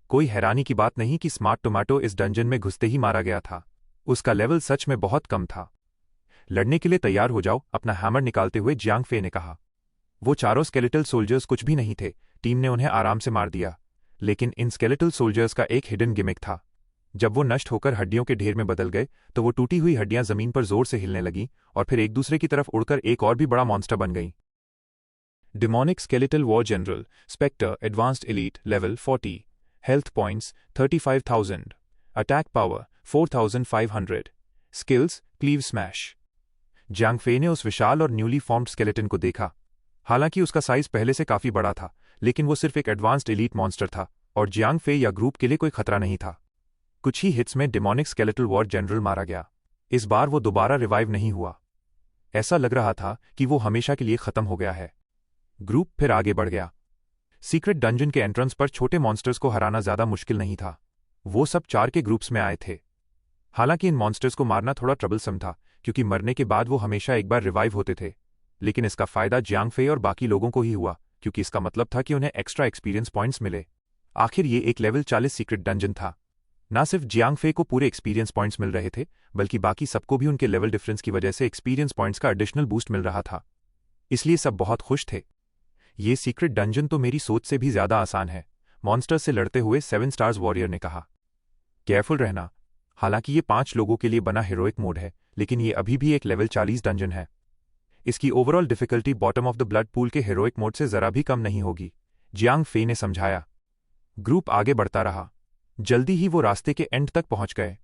कोई हैरानी की बात नहीं कि स्मार्ट टोमेटो इस डंजन में घुसते ही मारा गया था। उसका लेवल सच में बहुत कम था। लड़ने के लिए तैयार हो जाओ, अपना हैमर निकालते हुए जियांग फे ने कहा। वो चारों स्केलेटल सोल्जर्स कुछ भी नहीं थे, टीम ने उन्हें आराम से मार दिया। लेकिन इन स्केलेटल सोल्जर्स का एक हिडन गिमिक था। जब वो नष्ट होकर हड्डियों के ढेर में बदल गए तो वो टूटी हुई हड्डियां जमीन पर जोर से हिलने लगीं और फिर एक दूसरे की तरफ उड़कर एक और भी बड़ा मॉन्स्टर बन गईं। Demonic skeletal war general specter advanced elite level 40, health points 35,000, attack power 4,500, skills cleave smash. Jiang Fei ने उस विशाल और न्यूली फॉर्म्ड स्केलेटन को देखा। हालांकि उसका साइज पहले से काफी बड़ा था, लेकिन वो सिर्फ एक एडवांस्ड एलीट मॉन्स्टर था और जियांग फे या ग्रुप के लिए कोई खतरा नहीं था। कुछ ही हिट्स में डिमोनिक स्केलेटल वॉर जनरल मारा गया। इस बार वो दोबारा रिवाइव नहीं हुआ। ऐसा लग रहा था कि वो हमेशा के लिए खत्म हो गया है। ग्रुप फिर आगे बढ़ गया। सीक्रेट डंजन के एंट्रेंस पर छोटे मॉन्स्टर्स को हराना ज्यादा मुश्किल नहीं था। वो सब 4 के ग्रुप्स में आए थे। हालांकि इन मॉन्स्टर्स को मारना थोड़ा ट्रबलसम था, क्योंकि मरने के बाद वो हमेशा एक बार रिवाइव होते थे। लेकिन इसका फायदा जियांग फे और बाकी लोगों को ही हुआ, क्योंकि इसका मतलब था कि उन्हें एक्स्ट्रा एक्सपीरियंस पॉइंट्स मिले। आखिर ये एक लेवल 40 सीक्रेट डंजन था। ना सिर्फ जियांग फे को पूरे एक्सपीरियंस पॉइंट्स मिल रहे थे, बल्कि बाकी सबको भी उनके लेवल डिफरेंस की वजह से एक्सपीरियंस पॉइंट्स का एडिशनल बूस्ट मिल रहा था। इसलिए सब बहुत खुश थे। ये सीक्रेट डंजन तो मेरी सोच से भी ज्यादा आसान है, मॉन्स्टर से लड़ते हुए 7 स्टार्स वॉरियर ने कहा। केयरफुल रहना। हालांकि ये 5 लोगों के लिए बना हीरोइक मोड है, लेकिन ये अभी भी एक लेवल 40 डंजन है। इसकी overall difficulty bottom of the blood pool के हीरोइक मोड से जरा भी कम नहीं होगी, जियांग फे ने समझाया। ग्रुप आगे बढ़ता रहा। जल्दी ही वो रास्ते के एंड तक पहुंच गए।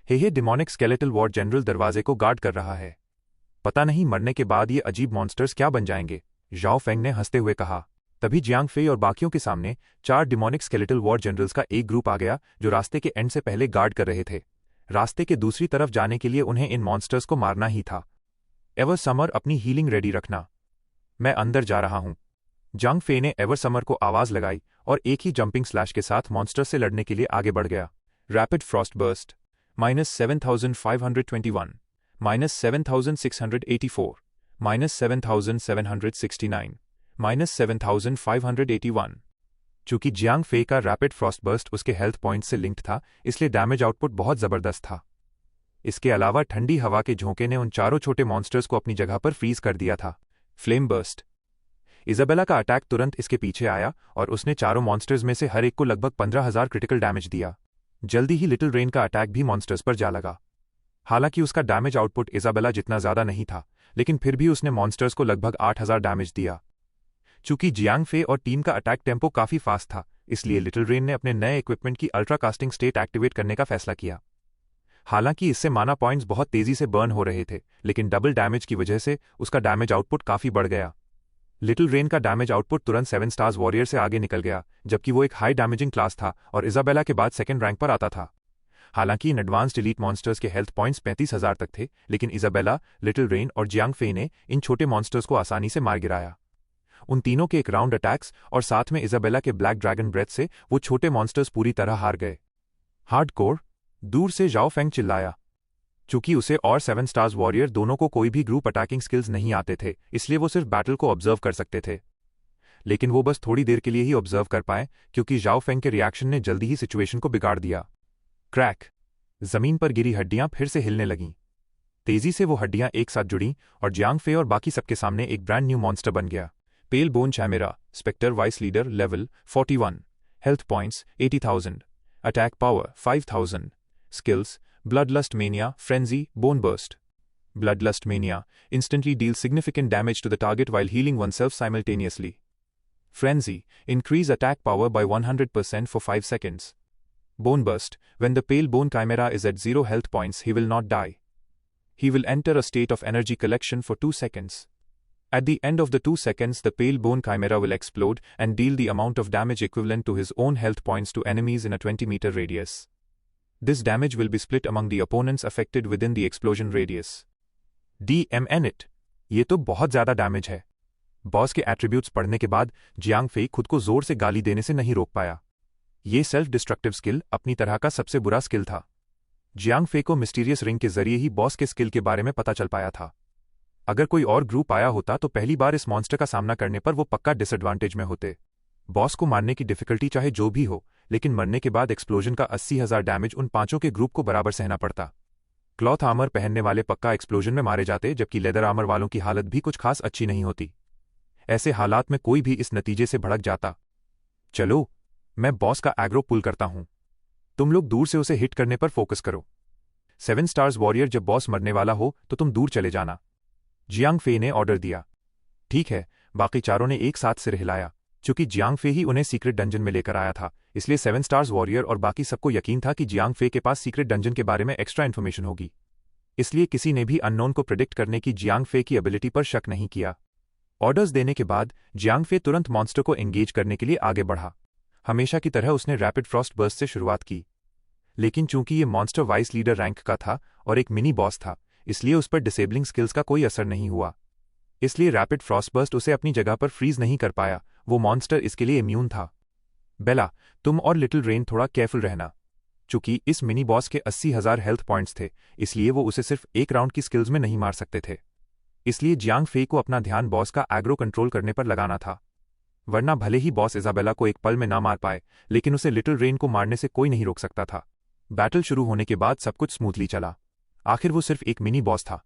हे डिमोनिक स्केलेटल वॉर जनरल दरवाजे को गार्ड कर रहा है। पता नहीं मरने के बाद ये अजीब मॉन्स्टर्स क्या बन जाएंगे, जाओ फेंग ने हंसते हुए कहा। तभी जियांग फे और बाकियों के सामने 4 डिमोनिक स्केलेटल वॉर जनरल्स का एक ग्रुप आ गया, जो रास्ते के एंड से पहले गार्ड कर रहे थे। रास्ते के दूसरी तरफ जाने के लिए उन्हें इन मॉन्स्टर्स को मारना ही था। एवर समर, अपनी हीलिंग रेडी रखना। मैं अंदर जा रहा हूं। जियांग फे ने एवर समर को आवाज लगाई और एक ही जंपिंग स्लैश के साथ मॉन्स्टर से लड़ने के लिए आगे बढ़ गया। Rapid Frost burst -7,521, -7,684, -7,769, -7,581। चूंकि जियांग फे का रैपिड फ्रॉस्ट बर्स्ट उसके हेल्थ पॉइंट से लिंक्ड था, इसलिए डैमेज आउटपुट बहुत जबरदस्त था। इसके अलावा ठंडी हवा के झोंके ने उन चारों छोटे मॉन्स्टर्स को अपनी जगह पर फ्रीज कर दिया था। Flame burst. इजाबेला का अटैक तुरंत इसके पीछे आया और उसने चारों मॉन्स्टर्स में से हर एक को लगभग 15,000 क्रिटिकल डैमेज दिया। जल्दी ही लिटिल रेन का अटैक भी मॉन्स्टर्स पर जा लगा। हालांकि उसका डैमेज आउटपुट इजाबेला जितना ज्यादा नहीं था, लेकिन फिर भी उसने मॉन्स्टर्स को लगभग 8,000 डैमेज दिया। चूंकि जियांग फे और टीम का अटैक टेम्पो काफी फास्ट था, इसलिए लिटिल रेन ने अपने नए इक्विपमेंट की अल्ट्रा कास्टिंग स्टेट एक्टिवेट करने का फैसला किया। हालांकि इससे माना पॉइंट्स बहुत तेजी से बर्न हो रहे थे, लेकिन डबल डैमेज की वजह से उसका डैमेज आउटपुट काफी बढ़ गया। लिटिल रेन का डैमेज आउटपुट तुरंत 7 स्टार्स वॉरियर से आगे निकल गया, जबकि वो एक हाई डैमेजिंग क्लास था और इजाबेला के बाद सेकंड रैंक पर आता था। हालांकि इन एडवांस्ड एलीट मॉन्स्टर्स के हेल्थ पॉइंट्स 35,000 तक थे, लेकिन इजाबेला, लिटिल रेन और जियांग फे ने इन छोटे मॉन्स्टर्स को आसानी से मार गिराया। उन तीनों के एक राउंड अटैक्स और साथ में इजाबेला के ब्लैक ड्रैगन ब्रेथ से वो छोटे मॉन्स्टर्स पूरी तरह हार गए। हार्डकोर, दूर से जाओ फेंग चिल्लाया। चूंकि उसे और 7 स्टार्स वॉरियर दोनों को कोई भी ग्रुप अटैकिंग स्किल्स नहीं आते थे, इसलिए वो सिर्फ बैटल को ऑब्जर्व कर सकते थे। लेकिन वो बस थोड़ी देर के लिए ही ऑब्जर्व कर पाए, क्योंकि जाओ फेंग के रिएक्शन ने जल्दी ही सिचुएशन को बिगाड़ दिया। क्रैक। जमीन पर गिरी हड्डियां फिर से हिलने लगीं। तेजी से वो हड्डियां एक साथ जुड़ीं और जियांग फे और बाकी सबके सामने एक ब्रांड न्यू मॉन्स्टर बन गया। Pale bone chimera, specter vice leader level 41, health points 80,000, attack power 5,000, skills Bloodlust Mania, Frenzy, Bone Burst. Bloodlust Mania instantly deals significant damage to the target while healing oneself simultaneously. Frenzy, increase attack power by 100% for 5 seconds. Bone Burst, when the Pale Bone Chimera is at 0 health points he will not die. He will enter a state of energy collection for 2 seconds. At the end of the 2 seconds, the pale bone chimera will explode and deal the amount of damage equivalent to his own health points to enemies in a 20-meter radius. This damage will be split among the opponents affected within the explosion radius. DMN it. ये तो बहुत ज़्यादा damage है। Boss के attributes पढ़ने के बाद Jiang Fei खुद को जोर से गाली देने से नहीं रोक पाया। ये सेल्फ डिस्ट्रक्टिव स्किल अपनी तरह का सबसे बुरा स्किल था। जियांग फेई को मिस्टीरियस रिंग के जरिए ही बॉस के स्किल के बारे में पता चल पाया था। अगर कोई और ग्रुप आया होता तो पहली बार इस मॉन्स्टर का सामना करने पर वो पक्का डिसएडवांटेज में होते। बॉस को मारने की डिफिकल्टी चाहे जो भी हो, लेकिन मरने के बाद एक्सप्लोजन का 80,000 डैमेज उन पांचों के ग्रुप को बराबर सहना पड़ता। क्लॉथ आर्मर पहनने वाले पक्का एक्सप्लोजन में मारे जाते, जबकि लेदर आर्मर वालों की हालत भी कुछ खास अच्छी नहीं होती। ऐसे हालात में कोई भी इस नतीजे से भड़क जाता। चलो, मैं बॉस का एग्रो पुल करता हूं। तुम लोग दूर से उसे हिट करने पर फोकस करो। 7 स्टार्स वॉरियर जब बॉस मरने वाला हो तो तुम दूर चले जाना। जियांग फेई ने ऑर्डर दिया। ठीक है, बाकी चारों ने एक साथ सिर हिलाया। चूंकि जियांग फेई ही उन्हें सीक्रेट डंजन में लेकर आया था, इसलिए 7 स्टार्स वॉरियर और बाकी सबको यकीन था कि जियांग फेई के पास सीक्रेट डंजन के बारे में एक्स्ट्रा इन्फॉर्मेशन होगी। इसलिए किसी ने भी अननोन को प्रिडिक्ट करने की जियांग फेई की एबिलिटी पर शक नहीं किया। ऑर्डर्स देने के बाद जियांग फेई तुरंत मॉन्स्टर को एंगेज करने के लिए आगे बढ़ा। हमेशा की तरह उसने रैपिड फ्रॉस्ट बर्स्ट से शुरुआत की, लेकिन चूंकि ये मॉन्स्टर वाइस लीडर रैंक का था और एक मिनी बॉस था, इसलिए उस पर डिसेबलिंग स्किल्स का कोई असर नहीं हुआ। इसलिए रैपिड फ्रॉस्ट बर्स्ट उसे अपनी जगह पर फ्रीज नहीं कर पाया। वो मॉन्स्टर इसके लिए इम्यून था। बेला, तुम और लिटिल रेन थोड़ा केयरफुल रहना। चूंकि इस मिनी बॉस के 80,000 हेल्थ पॉइंट्स थे, इसलिए वो उसे सिर्फ एक राउंड की स्किल्स में नहीं मार सकते थे। इसलिए जियांग फेई को अपना ध्यान बॉस का एग्रो कंट्रोल करने पर लगाना था। वरना भले ही बॉस इजाबेला को एक पल में ना मार पाए, लेकिन उसे लिटिल रेन को मारने से कोई नहीं रोक सकता था। बैटल शुरू होने के बाद सब कुछ स्मूथली चला। आखिर वो सिर्फ एक मिनी बॉस था।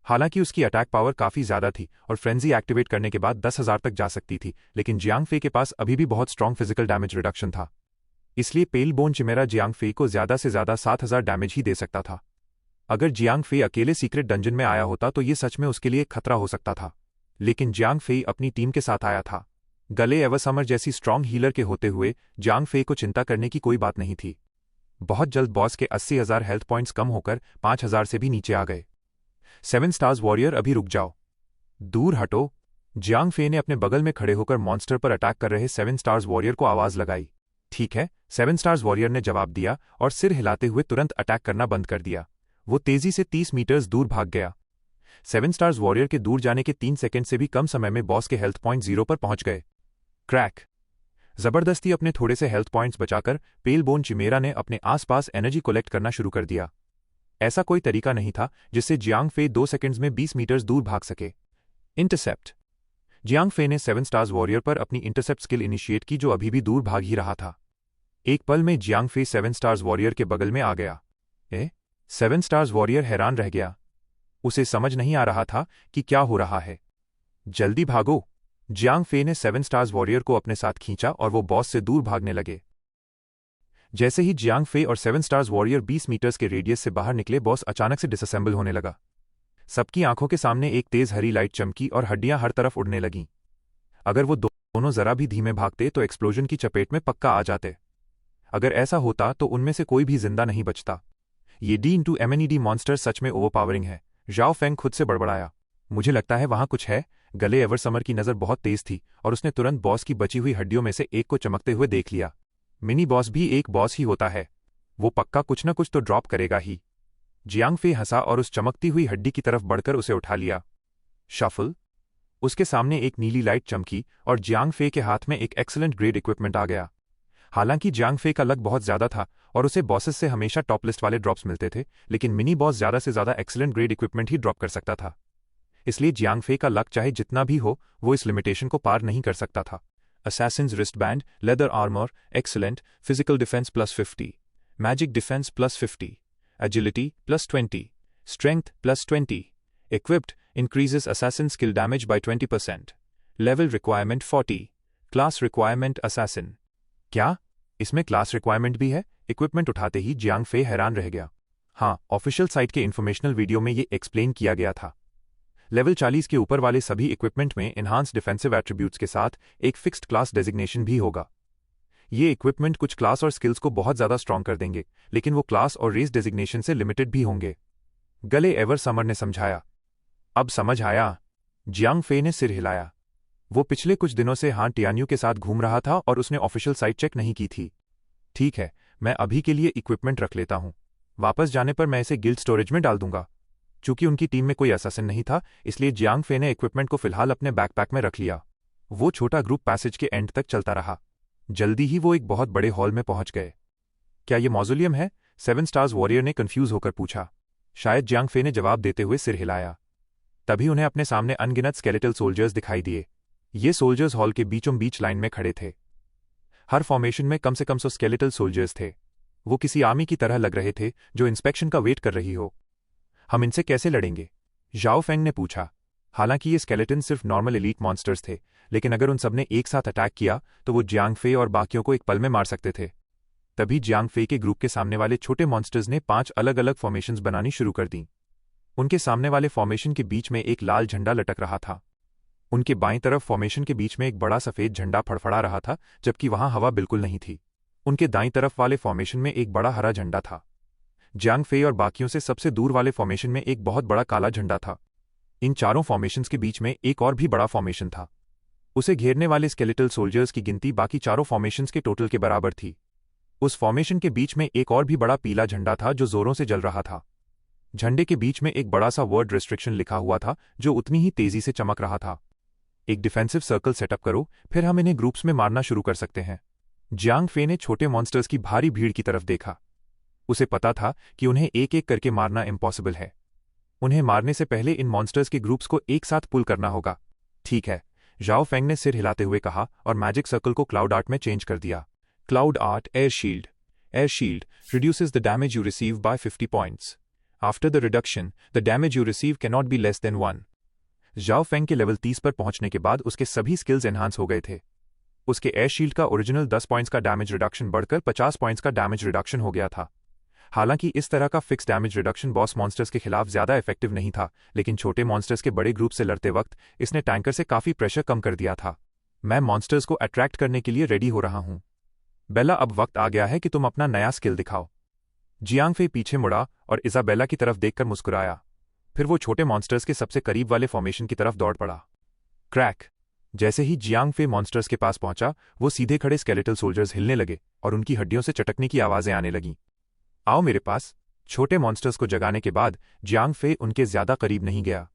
हालांकि उसकी अटैक पावर काफी ज्यादा थी और फ्रेंजी एक्टिवेट करने के बाद 10,000 तक जा सकती थी, लेकिन जियांग फेई के पास अभी भी बहुत स्ट्रॉन्ग फिजिकल डैमेज रिडक्शन था। इसलिए पेल बोन चिमेरा जियांग फेई को ज्यादा से ज्यादा 7,000 डैमेज ही दे सकता था। अगर जियांग फेई अकेले सीक्रेट डंजन में आया होता तो ये सच में उसके लिए खतरा हो सकता था, लेकिन जियांग फेई अपनी टीम के साथ आया था। गले एवरसमर जैसी स्ट्रॉन्ग हीलर के होते हुए जियांग फेई को चिंता करने की कोई बात नहीं थी। बहुत जल्द बॉस के 80,000 हेल्थ पॉइंट्स कम होकर 5,000 से भी नीचे आ गए। 7 स्टार्स वॉरियर, अभी रुक जाओ, दूर हटो। जियांग फेई ने अपने बगल में खड़े होकर मॉन्स्टर पर अटैक कर रहे 7 स्टार्स वॉरियर को आवाज लगाई। ठीक है, 7 स्टार्स वॉरियर ने जवाब दिया और सिर हिलाते हुए तुरंत अटैक करना बंद कर दिया। वो तेजी से 30 मीटर्स दूर भाग गया। 7 स्टार्स वॉरियर के दूर जाने के 3 सेकंड से भी कम समय में बॉस के हेल्थ पॉइंट 0 पर पहुंच गए। क्रैक! जबरदस्ती अपने थोड़े से हेल्थ पॉइंट्स बचाकर पेल बोन चिमेरा ने अपने आसपास एनर्जी कलेक्ट करना शुरू कर दिया। ऐसा कोई तरीका नहीं था जिससे जियांग फेई 2 सेकंड्स में 20 मीटर्स दूर भाग सके। इंटरसेप्ट! जियांग फेई ने 7 स्टार्स वॉरियर पर अपनी इंटरसेप्ट स्किल इनिशिएट की, जो अभी भी दूर भाग ही रहा था। एक पल में जियांग फेई 7 स्टार्स वॉरियर के बगल में आ गया। 7 स्टार्स वॉरियर हैरान रह गया। उसे समझ नहीं आ रहा था कि क्या हो रहा है। जल्दी भागो! जियांग फेई ने 7 स्टार्स वॉरियर को अपने साथ खींचा और वो बॉस से दूर भागने लगे। जैसे ही जियांग फेई और 7 स्टार्स वॉरियर 20 मीटर्स के रेडियस से बाहर निकले, बॉस अचानक से डिसअसेंबल होने लगा। सबकी आंखों के सामने एक तेज हरी लाइट चमकी और हड्डियां हर तरफ उड़ने लगीं। अगर वो दोनों जरा भी धीमे भागते तो एक्सप्लोजन की चपेट में पक्का आ जाते। अगर ऐसा होता तो उनमें से कोई भी जिंदा नहीं बचता। ये D*MNED मॉन्स्टर सच में ओवरपावरिंग है। ज़ाओ फेंग खुद से बड़बड़ाया। मुझे लगता है वहां कुछ है। गले एवरसमर की नजर बहुत तेज थी और उसने तुरंत बॉस की बची हुई हड्डियों में से एक को चमकते हुए देख लिया। मिनी बॉस भी एक बॉस ही होता है, वो पक्का कुछ न कुछ तो ड्रॉप करेगा ही। जियांग फेई हंसा और उस चमकती हुई हड्डी की तरफ बढ़कर उसे उठा लिया। शफल! उसके सामने एक नीली लाइट चमकी और जियांग फेई के हाथ में एक एक्सीलेंट ग्रेड इक्विपमेंट आ गया। हालांकि जियांग फेई का लक बहुत ज्यादा था और उसे बॉसेस से हमेशा टॉप लिस्ट वाले ड्रॉप्स मिलते थे, लेकिन मिनी बॉस ज्यादा से ज्यादा एक्सीलेंट ग्रेड इक्विपमेंट ही ड्रॉप कर सकता था। इसलिए जियांग फेई का लक चाहे जितना भी हो, वो इस लिमिटेशन को पार नहीं कर सकता था। Assassin's wristband, leather armor, excellent, physical defense +50, magic defense +50, agility +20, strength +20, equipped, increases assassin skill damage by 20%, level requirement 40, class requirement assassin। क्या इसमें क्लास रिक्वायरमेंट भी है? इक्विपमेंट उठाते ही जियांग फेई हैरान रह गया। हाँ, ऑफिशियल साइट के इन्फॉर्मेशनल वीडियो में ये एक्सप्लेन किया गया था। लेवल 40 के ऊपर वाले सभी इक्विपमेंट में एनहांस डिफेंसिव एट्रीब्यूट्स के साथ एक फिक्स्ड क्लास डेजिग्नेशन भी होगा। ये इक्विपमेंट कुछ क्लास और स्किल्स को बहुत ज्यादा स्ट्रॉन्ग कर देंगे, लेकिन वो क्लास और रेस डेजिग्नेशन से लिमिटेड भी होंगे। गले एवर समर ने समझाया। अब समझ आया। जियांग फे ने सिर हिलाया। वो पिछले कुछ दिनों से हान टियान्यू के साथ घूम रहा था और उसने ऑफिशियल साइट चेक नहीं की थी। ठीक है, मैं अभी के लिए इक्विपमेंट रख लेता हूं। वापस जाने पर मैं इसे गिल्ड स्टोरेज में डाल दूंगा। चूंकि उनकी टीम में कोई असैसिन नहीं था, इसलिए जियांग फे ने इक्विपमेंट को फिलहाल अपने बैकपैक में रख लिया। वो छोटा ग्रुप पैसेज के एंड तक चलता रहा। जल्दी ही वो एक बहुत बड़े हॉल में पहुंच गए। क्या ये मॉज़ोलियम है? 7 स्टार्स वॉरियर ने कंफ्यूज होकर पूछा। शायद जियांग फे ने जवाब देते हुए सिर हिलाया। तभी उन्हें अपने सामने अनगिनत स्केलेटल सोल्जर्स दिखाई दिए। ये सोल्जर्स हॉल के बीचों बीच लाइन में खड़े थे। हर फॉर्मेशन में कम से कम 100 स्केलेटल सोल्जर्स थे। वो किसी आर्मी की तरह लग रहे थे जो इंस्पेक्शन का वेट कर रही हो। हम इनसे कैसे लड़ेंगे? जाओ फेंग ने पूछा। हालांकि ये स्केलेटन सिर्फ नॉर्मल एलीट मॉन्स्टर्स थे, लेकिन अगर उन सबने एक साथ अटैक किया तो वो जियांग फे और बाकियों को एक पल में मार सकते थे। तभी जियांग फे के ग्रुप के सामने वाले छोटे मॉन्स्टर्स ने 5 अलग अलग फॉर्मेशंस बनानी शुरू कर दी। उनके सामने वाले फॉर्मेशन के बीच में एक लाल झंडा लटक रहा था। उनके बाईं तरफ फॉर्मेशन के बीच में एक बड़ा सफेद झंडा फड़फड़ा रहा था, जबकि वहां हवा बिल्कुल नहीं थी। उनके दाईं तरफ वाले फॉर्मेशन में एक बड़ा हरा झंडा था। जियांग फे और बाकियों से सबसे दूर वाले फॉर्मेशन में एक बहुत बड़ा काला झंडा था। इन चारों फॉर्मेशंस के बीच में एक और भी बड़ा फॉर्मेशन था। उसे घेरने वाले स्केलेटल सोल्जर्स की गिनती बाकी चारों फॉर्मेशंस के टोटल के बराबर थी। उस फॉर्मेशन के बीच में एक और भी बड़ा पीला झंडा था जो जोरों से जल रहा था। झंडे के बीच में एक बड़ा सा वर्ड रिस्ट्रिक्शन लिखा हुआ था जो उतनी ही तेजी से चमक रहा था। एक डिफेंसिव सर्कल सेटअप करो, फिर हम इन्हें ग्रुप्स में मारना शुरू कर सकते हैं। जियांग फे ने छोटे मॉन्स्टर्स की भारी भीड़ की तरफ देखा। उसे पता था कि उन्हें एक एक करके मारना इम्पॉसिबल है। उन्हें मारने से पहले इन मॉन्स्टर्स के ग्रुप्स को एक साथ पुल करना होगा। ठीक है, जाओ फेंग ने सिर हिलाते हुए कहा और मैजिक सर्कल को क्लाउड आर्ट में चेंज कर दिया। Cloud art air shield. Air shield reduces the damage you receive by 50 points. After the reduction, the damage you receive cannot be less than 1. जाओ फेंग के लेवल 30 पर पहुंचने के बाद उसके सभी स्किल्स एनहांस हो गए थे। उसके एयर शील्ड का ओरिजिनल 10 पॉइंट्स का डैमेज रिडक्शन बढ़कर 50 पॉइंट्स का डैमेज रिडक्शन हो गया था। हालांकि इस तरह का fix damage reduction boss monsters के खिलाफ ज्यादा इफेक्टिव नहीं था, लेकिन छोटे मॉन्स्टर्स के बड़े ग्रुप से लड़ते वक्त इसने टैंकर से काफी प्रेशर कम कर दिया था। मैं मॉन्स्टर्स को अट्रैक्ट करने के लिए रेडी हो रहा हूं। बेला, अब वक्त आ गया है कि तुम अपना नया स्किल दिखाओ। जियांग फे पीछे मुड़ा और इजाबेला की तरफ देखकर मुस्कुराया। फिर वो छोटे मॉन्स्टर्स के सबसे करीब वाले फॉर्मेशन की तरफ दौड़ पड़ा। क्रैक! जैसे ही जियांग फे मॉन्स्टर्स के पास पहुंचा, वो सीधे खड़े स्केलेटल सोल्जर्स हिलने लगे और उनकी हड्डियों से चटकने की आवाजें आने लगीं। आओ मेरे पास। छोटे मॉन्स्टर्स को जगाने के बाद जियांग फे उनके ज्यादा करीब नहीं गया।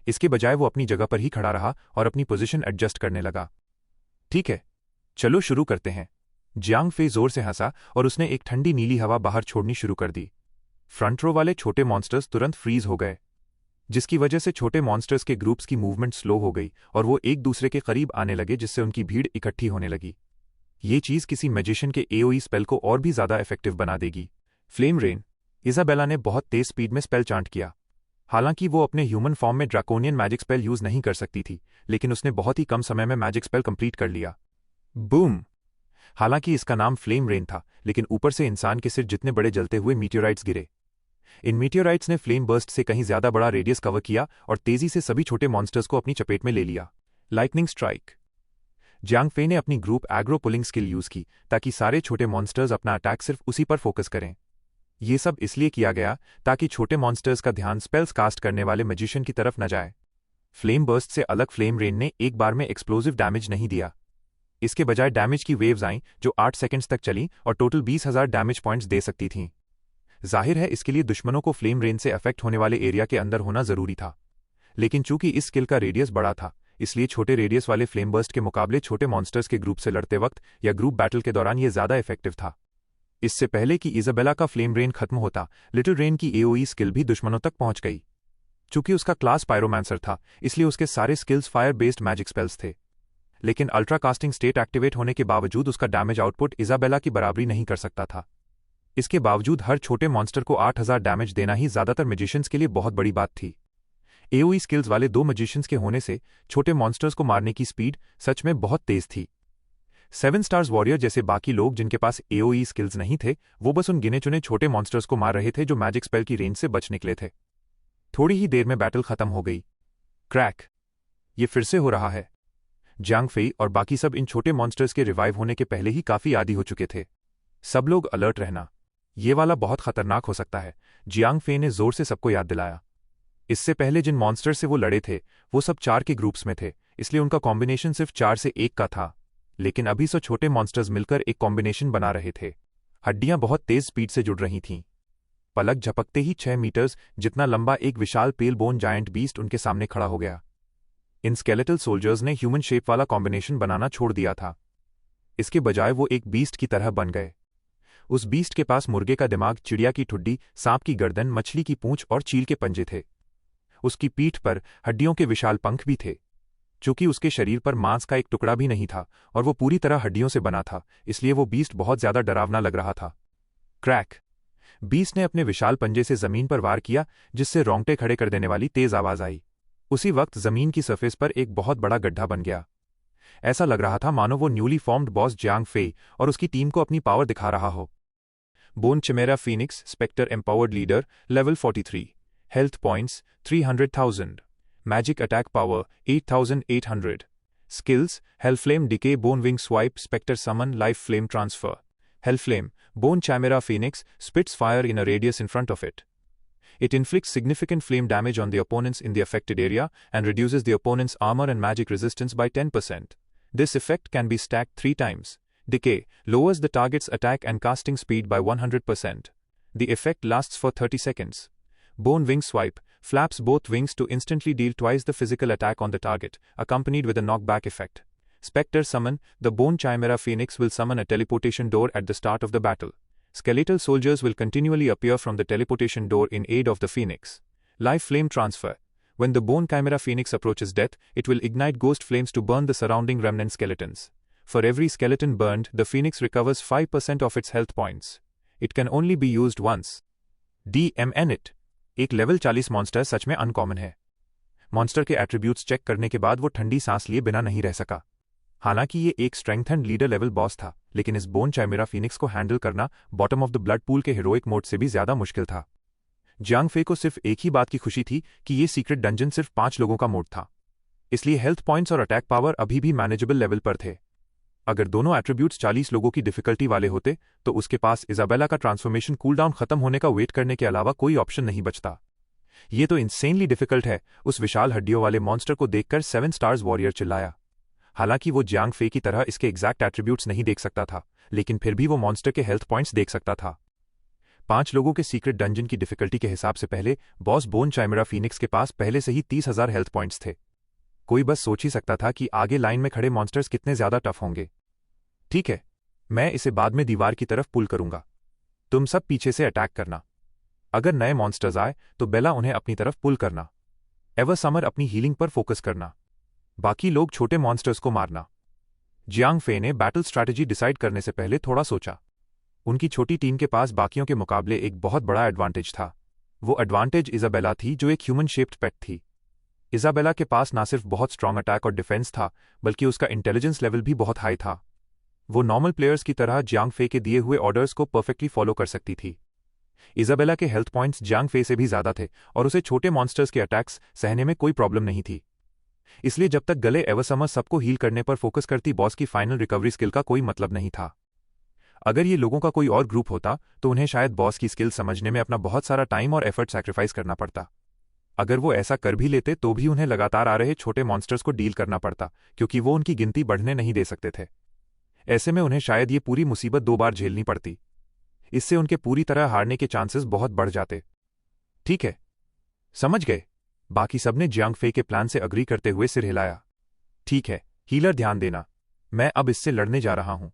इसके बजाय वो अपनी जगह पर ही खड़ा रहा और अपनी पोजीशन एडजस्ट करने लगा। ठीक है, चलो शुरू करते हैं। जियांग फे जोर से हंसा और उसने एक ठंडी नीली हवा बाहर छोड़नी शुरू कर दी। फ्रंट रो वाले छोटे मॉन्स्टर्स तुरंत फ्रीज हो गए, जिसकी वजह से छोटे मॉन्स्टर्स के ग्रुप्स की मूवमेंट स्लो हो गई और वो एक दूसरे के करीब आने लगे, जिससे उनकी भीड़ इकट्ठी होने लगी। ये चीज किसी मैजिशियन के एओई स्पेल को और भी ज्यादा इफेक्टिव बना देगी। Flame rain. इजाबेला ने बहुत तेज स्पीड में स्पेल चांट किया। हालांकि वो अपने ह्यूमन फॉर्म में ड्रैकोनियन मैजिक स्पेल यूज नहीं कर सकती थी, लेकिन उसने बहुत ही कम समय में मैजिक स्पेल कंप्लीट कर लिया। बूम! हालांकि इसका नाम फ्लेम रेन था, लेकिन ऊपर से इंसान के सिर जितने बड़े जलते हुए मीटियोराइट्स गिरे। इन मीटियोराइट्स ने फ्लेम बर्स्ट से कहीं ज्यादा बड़ा रेडियस कवर किया और तेजी से सभी छोटे मॉन्स्टर्स को अपनी चपेट में ले लिया। Lightning strike. जियांग फे ने अपनी group agro pulling skill use की ताकि सारे छोटे मॉन्स्टर्स अपना अटैक सिर्फ उसी पर फोकस करें। ये सब इसलिए किया गया ताकि छोटे मॉन्स्टर्स का ध्यान स्पेल्स कास्ट करने वाले मैजिशियन की तरफ न जाए। फ्लेम बर्स्ट से अलग फ्लेम रेन ने एक बार में एक्सप्लोजिव डैमेज नहीं दिया। इसके बजाय डैमेज की वेव्स आईं जो 8 सेकंड्स तक चलीं और टोटल 20,000 डैमेज पॉइंट्स दे सकती थीं। जाहिर है, इसके लिए दुश्मनों को फ्लेम रेन से अफेक्ट होने वाले एरिया के अंदर होना जरूरी था, लेकिन चूंकि इस स्किल का रेडियस बड़ा था, इसलिए छोटे रेडियस वाले फ्लेम बर्स्ट के मुकाबले छोटे मॉन्स्टर्स के ग्रुप से लड़ते वक्त या ग्रुप बैटल के दौरान ये ज्यादा इफेक्टिव था। इससे पहले कि इजाबेला का फ्लेम रेन खत्म होता, लिटिल रेन की एओई स्किल भी दुश्मनों तक पहुंच गई। चूंकि उसका क्लास पायरोमैंसर था, इसलिए उसके सारे skills fire based magic spells थे, लेकिन अल्ट्रा कास्टिंग स्टेट एक्टिवेट होने के बावजूद उसका डैमेज आउटपुट इजाबेला की बराबरी नहीं कर सकता था। इसके बावजूद हर छोटे मॉन्स्टर को 8,000 डैमेज देना ही ज्यादातर मैजिशियंस के लिए बहुत बड़ी बात थी। एओई स्किल्स वाले 2 मैजिशियंस के होने से छोटे मॉन्स्टर्स को मारने की स्पीड सच में बहुत तेज थी। 7 स्टार्स वॉरियर जैसे बाकी लोग जिनके पास एओई स्किल्स नहीं थे, वो बस उन गिने चुने छोटे मॉन्स्टर्स को मार रहे थे जो मैजिक स्पेल की रेंज से बच निकले थे। थोड़ी ही देर में बैटल खत्म हो गई। क्रैक! ये फिर से हो रहा है। जियांग फे और बाकी सब इन छोटे मॉन्स्टर्स के रिवाइव होने के पहले ही काफी आदी हो चुके थे। सब लोग अलर्ट रहना। ये वाला बहुत खतरनाक हो सकता है, जियांग फे ने जोर से सबको याद दिलाया। इससे पहले जिन मॉन्स्टर से वो लड़े थे वो सब 4 के ग्रुप्स में थे, इसलिए उनका कॉम्बिनेशन सिर्फ 4 से 1 का था। लेकिन अभी 100 छोटे मॉन्स्टर्स मिलकर एक कॉम्बिनेशन बना रहे थे। हड्डियां बहुत तेज स्पीड से जुड़ रही थीं। पलक झपकते ही 6 मीटर्स जितना लंबा एक विशाल पेल बोन जायंट बीस्ट उनके सामने खड़ा हो गया। इन स्केलेटल सोल्जर्स ने ह्यूमन शेप वाला कॉम्बिनेशन बनाना छोड़ दिया था। इसके बजाय वो एक बीस्ट की तरह बन गए। उस बीस्ट के पास मुर्गे का दिमाग, चिड़िया की ठुड्डी, सांप की गर्दन, मछली की पूंछ और चील के पंजे थे। उसकी पीठ पर हड्डियों के विशाल पंख भी थे। चूंकि उसके शरीर पर मांस का एक टुकड़ा भी नहीं था और वो पूरी तरह हड्डियों से बना था, इसलिए वो बीस्ट बहुत ज्यादा डरावना लग रहा था। क्रैक! बीस्ट ने अपने विशाल पंजे से जमीन पर वार किया, जिससे रोंगटे खड़े कर देने वाली तेज आवाज आई। उसी वक्त जमीन की सरफेस पर एक बहुत बड़ा गड्ढा बन गया। ऐसा लग रहा था मानो वो न्यूली फॉर्म्ड बॉस जियांग फे और उसकी टीम को अपनी पावर दिखा रहा हो। Bone chimera phoenix specter empowered leader, level 43, health points 300,000, magic attack power 8,800, skills hellflame decay, bone wing swipe, specter summon, life flame transfer. Hellflame, bone chimera phoenix spits fire in a radius in front of it. It inflicts significant flame damage on the opponents in the affected area and reduces the opponent's armor and magic resistance by 10%. This effect can be stacked 3 times. Decay lowers the target's attack and casting speed by 100%. The effect lasts for 30 seconds. Bone Wing Swipe flaps both wings to instantly deal twice the physical attack on the target, accompanied with a knockback effect. Spectre Summon, the Bone Chimera Phoenix will summon a teleportation door at the start of the battle. Skeletal soldiers will continually appear from the teleportation door in aid of the Phoenix. Life Flame Transfer. When the Bone Chimera Phoenix approaches death, it will ignite ghost flames to burn the surrounding remnant skeletons. For every skeleton burned, the Phoenix recovers 5% of its health points. It can only be used once. DMN It. एक level 40 monster सच में uncommon है। Monster के attributes check करने के बाद वो ठंडी सांस लिए बिना नहीं रह सका। हालांकि ये एक स्ट्रेंथेंड लीडर लेवल बॉस था, लेकिन इस बोन चिमेरा फीनिक्स को हैंडल करना bottom of the blood pool के हीरोइक मोड से भी ज्यादा मुश्किल था। जियांग फे को सिर्फ एक ही बात की खुशी थी कि ये सीक्रेट डंजन सिर्फ 5 लोगों का मोड था, इसलिए हेल्थ पॉइंट्स और अटैक पावर अभी भी मैनेजेबल लेवल पर थे। अगर दोनों एट्रीब्यूट्स 40 लोगों की डिफिकल्टी वाले होते तो उसके पास इजाबेला का ट्रांसफॉर्मेशन कूलडाउन खत्म होने का वेट करने के अलावा कोई ऑप्शन नहीं बचता। ये तो इंसेनली डिफिकल्ट है, उस विशाल हड्डियों वाले मॉन्स्टर को देखकर 7 स्टार्स वॉरियर चिल्लाया। हालांकि वो जियांग फे की तरह इसके एग्जैक्ट एट्रीब्यूट्स नहीं देख सकता था, लेकिन फिर भी वो मॉन्स्टर के हेल्थ पॉइंट्स देख सकता था। 5 लोगों के सीक्रेट डंजन की डिफिकल्टी के हिसाब से पहले बॉस बोन चिमेरा फीनिक्स के पास पहले से ही 30,000 हेल्थ पॉइंट्स थे। कोई बस सोच ही सकता था कि आगे लाइन में खड़े मॉन्स्टर्स कितने ज्यादा टफ होंगे। ठीक है, मैं इसे बाद में दीवार की तरफ पुल करूंगा। तुम सब पीछे से अटैक करना। अगर नए मॉन्स्टर्स आए तो बेला उन्हें अपनी तरफ पुल करना। एवर समर अपनी हीलिंग पर फोकस करना। बाकी लोग छोटे मॉन्स्टर्स को मारना। जियांग फे ने बैटल स्ट्रैटेजी डिसाइड करने से पहले थोड़ा सोचा। उनकी छोटी टीम के पास बाकियों के मुकाबले एक बहुत बड़ा एडवांटेज था। वो एडवांटेज इजाबेला थी, जो एक ह्यूमन शेप्ड पेट थी। इजाबेला के पास ना सिर्फ बहुत स्ट्रांग अटैक और डिफेंस था, बल्कि उसका इंटेलिजेंस लेवल भी बहुत हाई था। वो नॉर्मल प्लेयर्स की तरह जियांग फे के दिए हुए ऑर्डर्स को परफेक्टली फॉलो कर सकती थी। इजाबेला के हेल्थ पॉइंट्स जियांग फे से भी ज्यादा थे और उसे छोटे मॉन्स्टर्स के अटैक्स सहने में कोई प्रॉब्लम नहीं थी। इसलिए जब तक गले एवरसमर सबको हील करने पर फोकस करती, बॉस की फाइनल रिकवरी स्किल का कोई मतलब नहीं था। अगर ये लोगों का कोई और ग्रुप होता तो उन्हें शायद बॉस की स्किल समझने में अपना बहुत सारा टाइम और एफर्ट सैक्रिफाइस करना पड़ता। अगर वो ऐसा कर भी लेते तो भी उन्हें लगातार आ रहे छोटे मॉन्स्टर्स को डील करना पड़ता, क्योंकि वो उनकी गिनती बढ़ने नहीं दे सकते थे। ऐसे में उन्हें शायद ये पूरी मुसीबत 2 बार झेलनी पड़ती। इससे उनके पूरी तरह हारने के चांसेस बहुत बढ़ जाते। ठीक है, समझ गए? बाकी सबने जियांग फे के प्लान से अग्री करते हुए सिर हिलाया। ठीक है, हीलर ध्यान देना, मैं अब इससे लड़ने जा रहा हूं।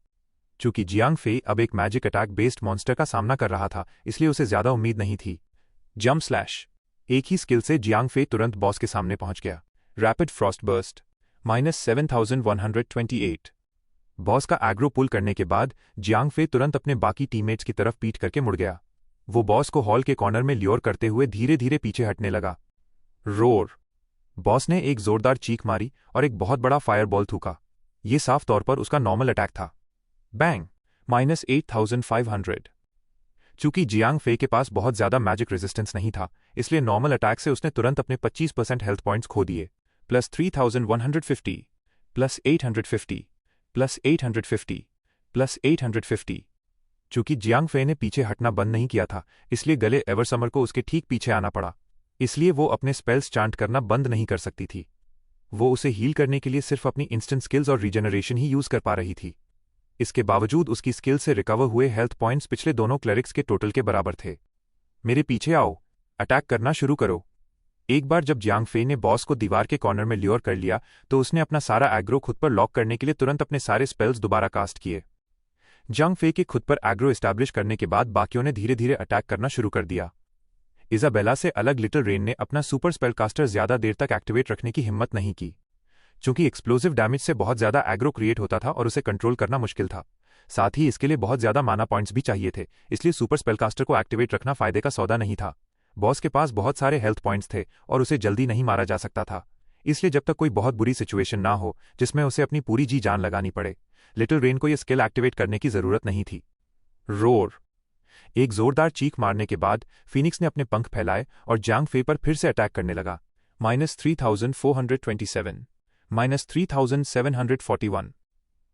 चूंकि जियांग फे अब एक मैजिक अटैक बेस्ड मॉन्स्टर का सामना कर रहा था, इसलिए उसे ज्यादा उम्मीद नहीं थी। Jump slash. एक ही स्किल से जियांग फे तुरंत बॉस के सामने पहुंच गया। Rapid Frost burst -7128। बॉस का एग्रो पुल करने के बाद जियांग फे तुरंत अपने बाकी टीममेट्स की तरफ पीट करके मुड़ गया। वो बॉस को हॉल के कॉर्नर में ल्योर करते हुए धीरे धीरे पीछे हटने लगा। रोर। बॉस ने एक जोरदार चीख मारी और एक बहुत बड़ा फायरबॉल थूका। ये साफ तौर पर उसका नॉर्मल अटैक था। बैंग -8500। चूंकि जियांग फे के पास बहुत ज्यादा मैजिक रेजिस्टेंस नहीं था, इसलिए नॉर्मल अटैक से उसने तुरंत अपने 25% हेल्थ पॉइंट्स खो दिए। +3150, +850, +850, +850। चूंकि जियांग फे ने पीछे हटना बंद नहीं किया था, इसलिए गले एवरसमर को उसके ठीक पीछे आना पड़ा। इसलिए वो अपने स्पेल्स चांट करना बंद नहीं कर सकती थी। वो उसे हील करने के लिए सिर्फ अपनी इंस्टेंट स्किल्स और रीजनरेशन ही यूज कर पा रही थी। इसके बावजूद उसकी स्किल से रिकवर हुए हेल्थ पॉइंट्स पिछले दोनों क्लेरिक्स के टोटल के बराबर थे। मेरे पीछे आओ, अटैक करना शुरू करो। एक बार जब जियांग फे ने बॉस को दीवार के कॉर्नर में ल्योर कर लिया तो उसने अपना सारा एग्रो खुद पर लॉक करने के लिए तुरंत अपने सारे स्पेल्स दोबारा कास्ट किए। जियांग फे के खुद पर एग्रो एस्टैब्लिश करने के बाद बाकियों ने धीरे धीरे अटैक करना शुरू कर दिया। इजाबेला से अलग लिटिल रेन ने अपना सुपर स्पेल कास्टर ज्यादा देर तक एक्टिवेट रखने की हिम्मत नहीं की। चूंकि एक्सप्लोसिव डैमेज से बहुत ज्यादा एग्रो क्रिएट होता था और उसे कंट्रोल करना मुश्किल था, साथ ही इसके लिए बहुत ज्यादा माना पॉइंट्स भी चाहिए थे, इसलिए सुपर स्पेलकास्टर को एक्टिवेट रखना फायदे का सौदा नहीं था। बॉस के पास बहुत सारे हेल्थ पॉइंट्स थे और उसे जल्दी नहीं मारा जा सकता था, इसलिए जब तक कोई बहुत बुरी सिचुएशन ना हो जिसमें उसे अपनी पूरी जी जान लगानी पड़े, लिटिल रेन को यह स्किल एक्टिवेट करने की जरूरत नहीं थी। रोर। एक जोरदार चीख मारने के बाद फीनिक्स ने अपने पंख फैलाए और जियांग फे पर फिर से अटैक करने लगा। -3427, -3741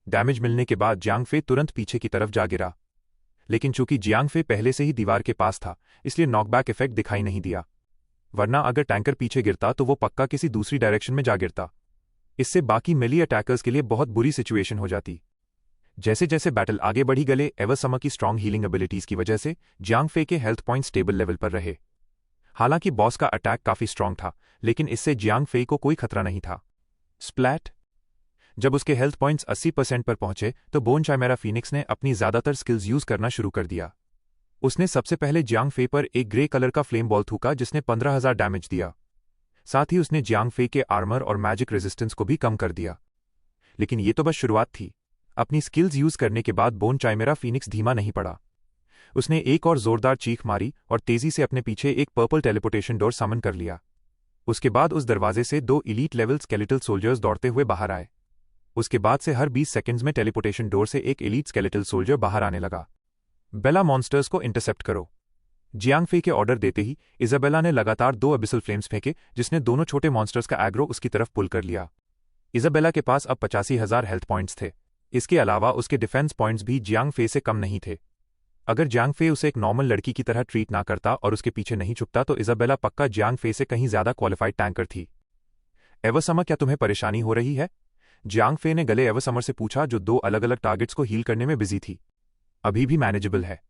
डैमेज मिलने के बाद जियांग फे तुरंत पीछे की तरफ जा गिरा। लेकिन चूंकि जियांग फे पहले से ही दीवार के पास था, इसलिए नॉकबैक इफेक्ट दिखाई नहीं दिया, वरना अगर टैंकर पीछे गिरता तो वो पक्का किसी दूसरी डायरेक्शन में जा गिरता। इससे बाकी मेली अटैकर्स के लिए बहुत बुरी सिचुएशन हो जाती। जैसे जैसे बैटल आगे बढ़ी, गले एवरसमर की स्ट्रांग हीलिंग एबिलिटीज की वजह से जियांग फे के हेल्थ पॉइंट स्टेबल लेवल पर रहे। हालांकि बॉस का अटैक काफी स्ट्रांग था, लेकिन इससे जियांग फे को कोई खतरा नहीं था। स्प्लैट। जब उसके हेल्थ पॉइंट्स 80% पर पहुंचे तो बोन चाइमेरा फीनिक्स ने अपनी ज्यादातर स्किल्स यूज करना शुरू कर दिया। उसने सबसे पहले जियांग फे पर एक ग्रे कलर का फ्लेम बॉल थूका जिसने 15,000 डैमेज दिया। साथ ही उसने जियांग फे के आर्मर और मैजिक रेजिस्टेंस को भी कम कर दिया। लेकिन ये तो बस शुरुआत थी। अपनी स्किल्स यूज करने के बाद बोन चाइमेरा फीनिक्स धीमा नहीं पड़ा। उसने एक और जोरदार चीख मारी और तेजी से अपने पीछे एक पर्पल टेलीपोर्टेशन डोर समन कर लिया। उसके बाद उस दरवाजे से 2 इलीट लेवल स्केलेटल सोल्जर्स दौड़ते हुए बाहर आए। उसके बाद से हर 20 सेकंड्स में टेलीपोर्टेशन डोर से एक एलीट स्केलेटल सोल्जर बाहर आने लगा। बेला मॉन्स्टर्स को इंटरसेप्ट करो। जियांग फे के ऑर्डर देते ही इजाबेला ने लगातार 2 एबिसल फ्लेम्स फेंके, जिसने दोनों छोटे मॉन्स्टर्स का एग्रो उसकी तरफ पुल कर लिया। इजाबेला के पास अब 85,000 हेल्थ पॉइंट्स थे। इसके अलावा उसके डिफेंस पॉइंट्स भी जियांग फे से कम नहीं थे। अगर जियांग फे उसे एक नॉर्मल लड़की की तरह ट्रीट ना करता और उसके पीछे नहीं छुपता तो इजाबेला पक्का जियांग फे से कहीं ज्यादा क्वालिफाइड टैंकर थी। एवरसमर, क्या तुम्हें परेशानी हो रही है? जियांग फे ने गले एवरसमर से पूछा, जो 2 अलग अलग टारगेट्स को हील करने में बिजी थी। अभी भी मैनेजेबल है।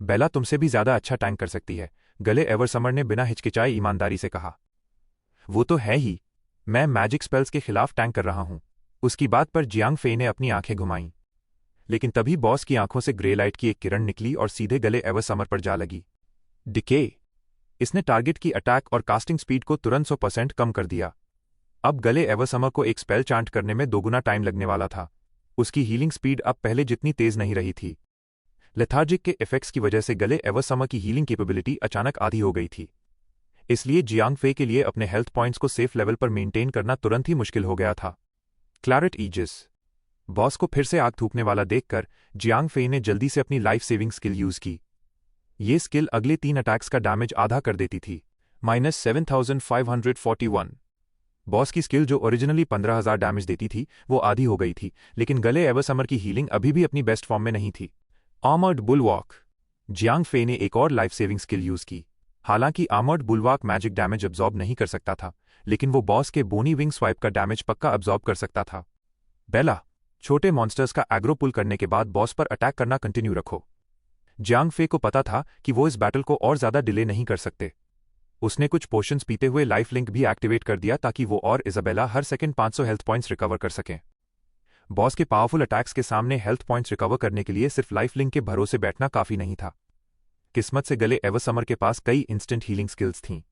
बेला तुमसे भी ज्यादा अच्छा टैंक कर सकती है, गले एवरसमर ने बिना हिचकिचाए ईमानदारी से कहा। वो तो है ही, मैं मैजिक स्पेल्स के खिलाफ टैंक कर रहा हूं। उसकी बात पर जियांग फे ने अपनी आंखें घुमाईं। लेकिन तभी बॉस की आंखों से ग्रे लाइट की एक किरण निकली और सीधे गले एवरसमर पर जा लगी। डिके। इसने टारगेट की अटैक और कास्टिंग स्पीड को तुरंत 100% कम कर दिया। अब गले एवरसमर को एक स्पेल चांट करने में 2 गुना टाइम लगने वाला था। उसकी हीलिंग स्पीड अब पहले जितनी तेज नहीं रही थी। लेथार्जिक के इफेक्ट्स की वजह से गले एवरसमर की हीलिंग कैपेबिलिटी अचानक आधी हो गई थी। इसलिए जियांग फे के लिए अपने हेल्थ पॉइंट्स को सेफ लेवल पर मेंटेन करना तुरंत ही मुश्किल हो गया था। Claret Aegis. बॉस को फिर से आग थूकने वाला देखकर जियांग फे ने जल्दी से अपनी लाइफ सेविंग स्किल यूज की। ये स्किल अगले 3 अटैक्स का डैमेज आधा कर देती थी। -7541। बॉस की स्किल जो ओरिजिनली 15,000 डैमेज देती थी वो आधी हो गई थी, लेकिन गले एवरसमर की हीलिंग अभी भी अपनी बेस्ट फॉर्म में नहीं थी। आर्मर्ड बुलवॉक। जियांग फे ने एक और लाइफ सेविंग स्किल यूज की। हालांकि आर्मर्ड बुलवॉक मैजिक डैमेज अब्सॉर्ब नहीं कर सकता था, लेकिन वो बॉस के बोनी विंग स्वाइप का डैमेज पक्का अब्सॉर्ब कर सकता था। बेला, छोटे मॉन्स्टर्स का एग्रो पुल करने के बाद बॉस पर अटैक करना कंटिन्यू रखो। जियांग फे को पता था कि वो इस बैटल को और ज्यादा डिले नहीं कर सकते। उसने कुछ पोशंस पीते हुए लाइफ लिंक भी एक्टिवेट कर दिया ताकि वो और इजाबेला हर सेकंड 500 हेल्थ पॉइंट्स रिकवर कर सकें। बॉस के पावरफुल अटैक्स के सामने हेल्थ पॉइंट्स रिकवर करने के लिए सिर्फ लाइफ लिंक के भरोसे बैठना काफी नहीं था। किस्मत से गले एवरसमर के पास कई इंस्टेंट हीलिंग स्किल्स थीं।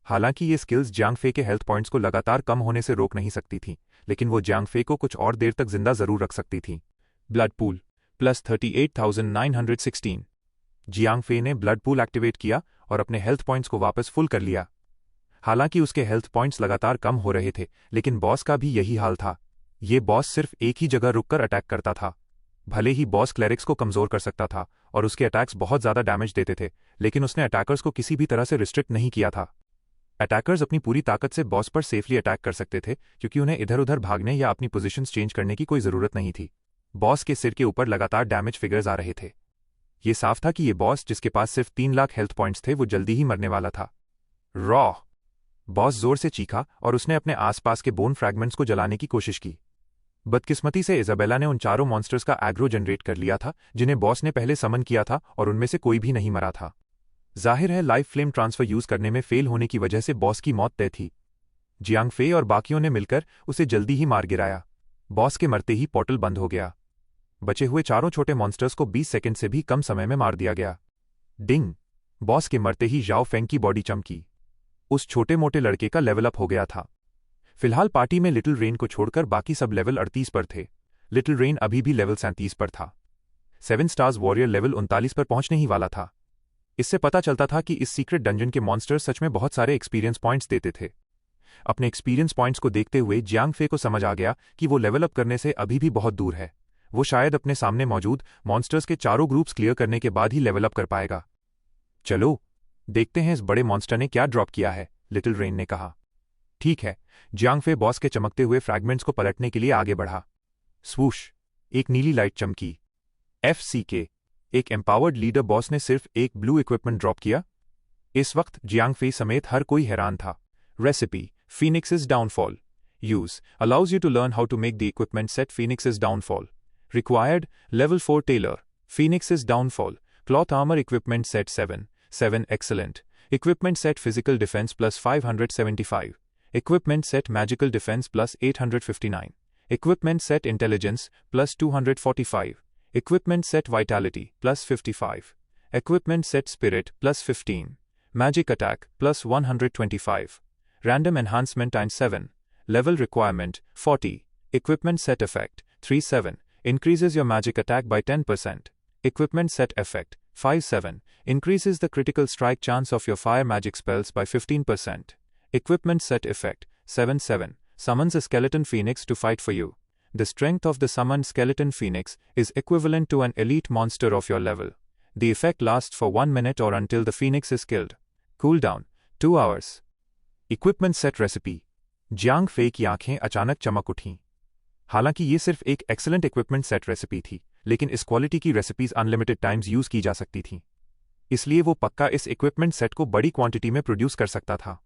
हालांकि ये स्किल्स जियांग फे के हेल्थ पॉइंट्स को लगातार कम होने से रोक नहीं सकती थीं, लेकिन वो जियांग फे को कुछ और देर तक जिंदा जरूर रख सकती थीं। Blood pool +38,916। जियांग फे ने ब्लड पूल एक्टिवेट किया और अपने हेल्थ पॉइंट्स को वापस फुल कर लिया। हालांकि उसके हेल्थ पॉइंट्स लगातार कम हो रहे थे, लेकिन बॉस का भी यही हाल था। ये बॉस सिर्फ एक ही जगह रुककर अटैक करता था। भले ही बॉस क्लेरिक्स को कमजोर कर सकता था और उसके अटैक्स बहुत ज्यादा डैमेज देते थे, लेकिन उसने अटैकर्स को किसी भी तरह से रिस्ट्रिक्ट नहीं किया था। अटैकर्स अपनी पूरी ताकत से बॉस पर सेफली अटैक कर सकते थे, क्योंकि उन्हें इधर उधर भागने या अपनी पोजीशंस चेंज करने की कोई जरूरत नहीं थी। बॉस के सिर के ऊपर लगातार डैमेज फिगर्स आ रहे थे। ये साफ था कि ये बॉस, जिसके पास सिर्फ 3 लाख हेल्थ पॉइंट्स थे, वो जल्दी ही मरने वाला था। रॉ! बॉस जोर से चीखा और उसने अपने आसपास के बोन फ्रैगमेंट्स को जलाने की कोशिश की। बदकिस्मती से इजाबेला ने उन चारों मॉन्स्टर्स का एग्रो जनरेट कर लिया था जिन्हें बॉस ने पहले समन किया था, और उनमें से कोई भी नहीं मरा था। जाहिर है लाइफ फ्लेम ट्रांसफर यूज करने में फेल होने की वजह से बॉस की मौत तय थी। जियांग फे और बाकियों ने मिलकर उसे जल्दी ही मार गिराया। बॉस के मरते ही पोर्टल बंद हो गया। बचे हुए चारों छोटे मॉन्स्टर्स को 20 सेकंड से भी कम समय में मार दिया गया। डिंग! बॉस के मरते ही जाओ फेंग की बॉडी चमकी। उस छोटे मोटे लड़के का लेवल अप हो गया था। फिलहाल पार्टी में लिटिल रेन को छोड़कर बाकी सब लेवल 38 पर थे। लिटिल रेन अभी भी लेवल 37 पर था। 7 स्टार्स वॉरियर लेवल 39 पर पहुंचने ही वाला था। इससे पता चलता था कि इस सीक्रेट डंजन के मॉन्स्टर्स सच में बहुत सारे एक्सपीरियंस पॉइंट्स देते थे। अपने एक्सपीरियंस पॉइंट्स को देखते हुए जियांग फे को समझ आ गया कि वो लेवल अप करने से अभी भी बहुत दूर है। वो शायद अपने सामने मौजूद मॉन्स्टर्स के चारों ग्रुप्स क्लियर करने के बाद ही लेवल अप कर पाएगा। चलो देखते हैं इस बड़े मॉन्स्टर ने क्या ड्रॉप किया है, लिटिल रेन ने कहा। ठीक है। जियांग फे बॉस के चमकते हुए फ्रैगमेंट्स को पलटने के लिए आगे बढ़ा। स्वूश! एक नीली लाइट चमकी। FCK! एक एम्पावर्ड लीडर बॉस ने सिर्फ एक ब्लू इक्विपमेंट ड्रॉप किया। इस वक्त जियांग फे समेत हर कोई हैरान था। Recipe: Phoenix's Downfall. Use: allows you to learn how to make the equipment set Phoenix's Downfall. Required: Level 4 Tailor. Phoenix's Downfall. Cloth Armor Equipment Set 7. 7 Excellent. Equipment Set Physical Defense plus 575. Equipment Set Magical Defense plus 859. Equipment Set Intelligence plus 245. Equipment Set Vitality plus 55. Equipment Set Spirit plus 15. Magic Attack plus 125. Random Enhancement times 7. Level Requirement 40. Equipment Set Effect 37. Increases your magic attack by 10%. Equipment Set Effect 57. Increases the critical strike chance of your fire magic spells by 15%. Equipment Set Effect 77. Summons a skeleton phoenix to fight for you. The strength of the summoned skeleton phoenix is equivalent to an elite monster of your level. The effect lasts for 1 minute or until the phoenix is killed. Cooldown 2 hours. Equipment set recipe. Jiang फे की आंखें अचानक चमक उठीं। हालांकि ये सिर्फ एक excellent equipment set recipe थी, लेकिन इस क्वालिटी की रेसिपीज अनलिमिटेड टाइम्स यूज की जा सकती थीं। इसलिए वो पक्का इस इक्विपमेंट सेट को बड़ी क्वांटिटी में प्रोड्यूस कर सकता था।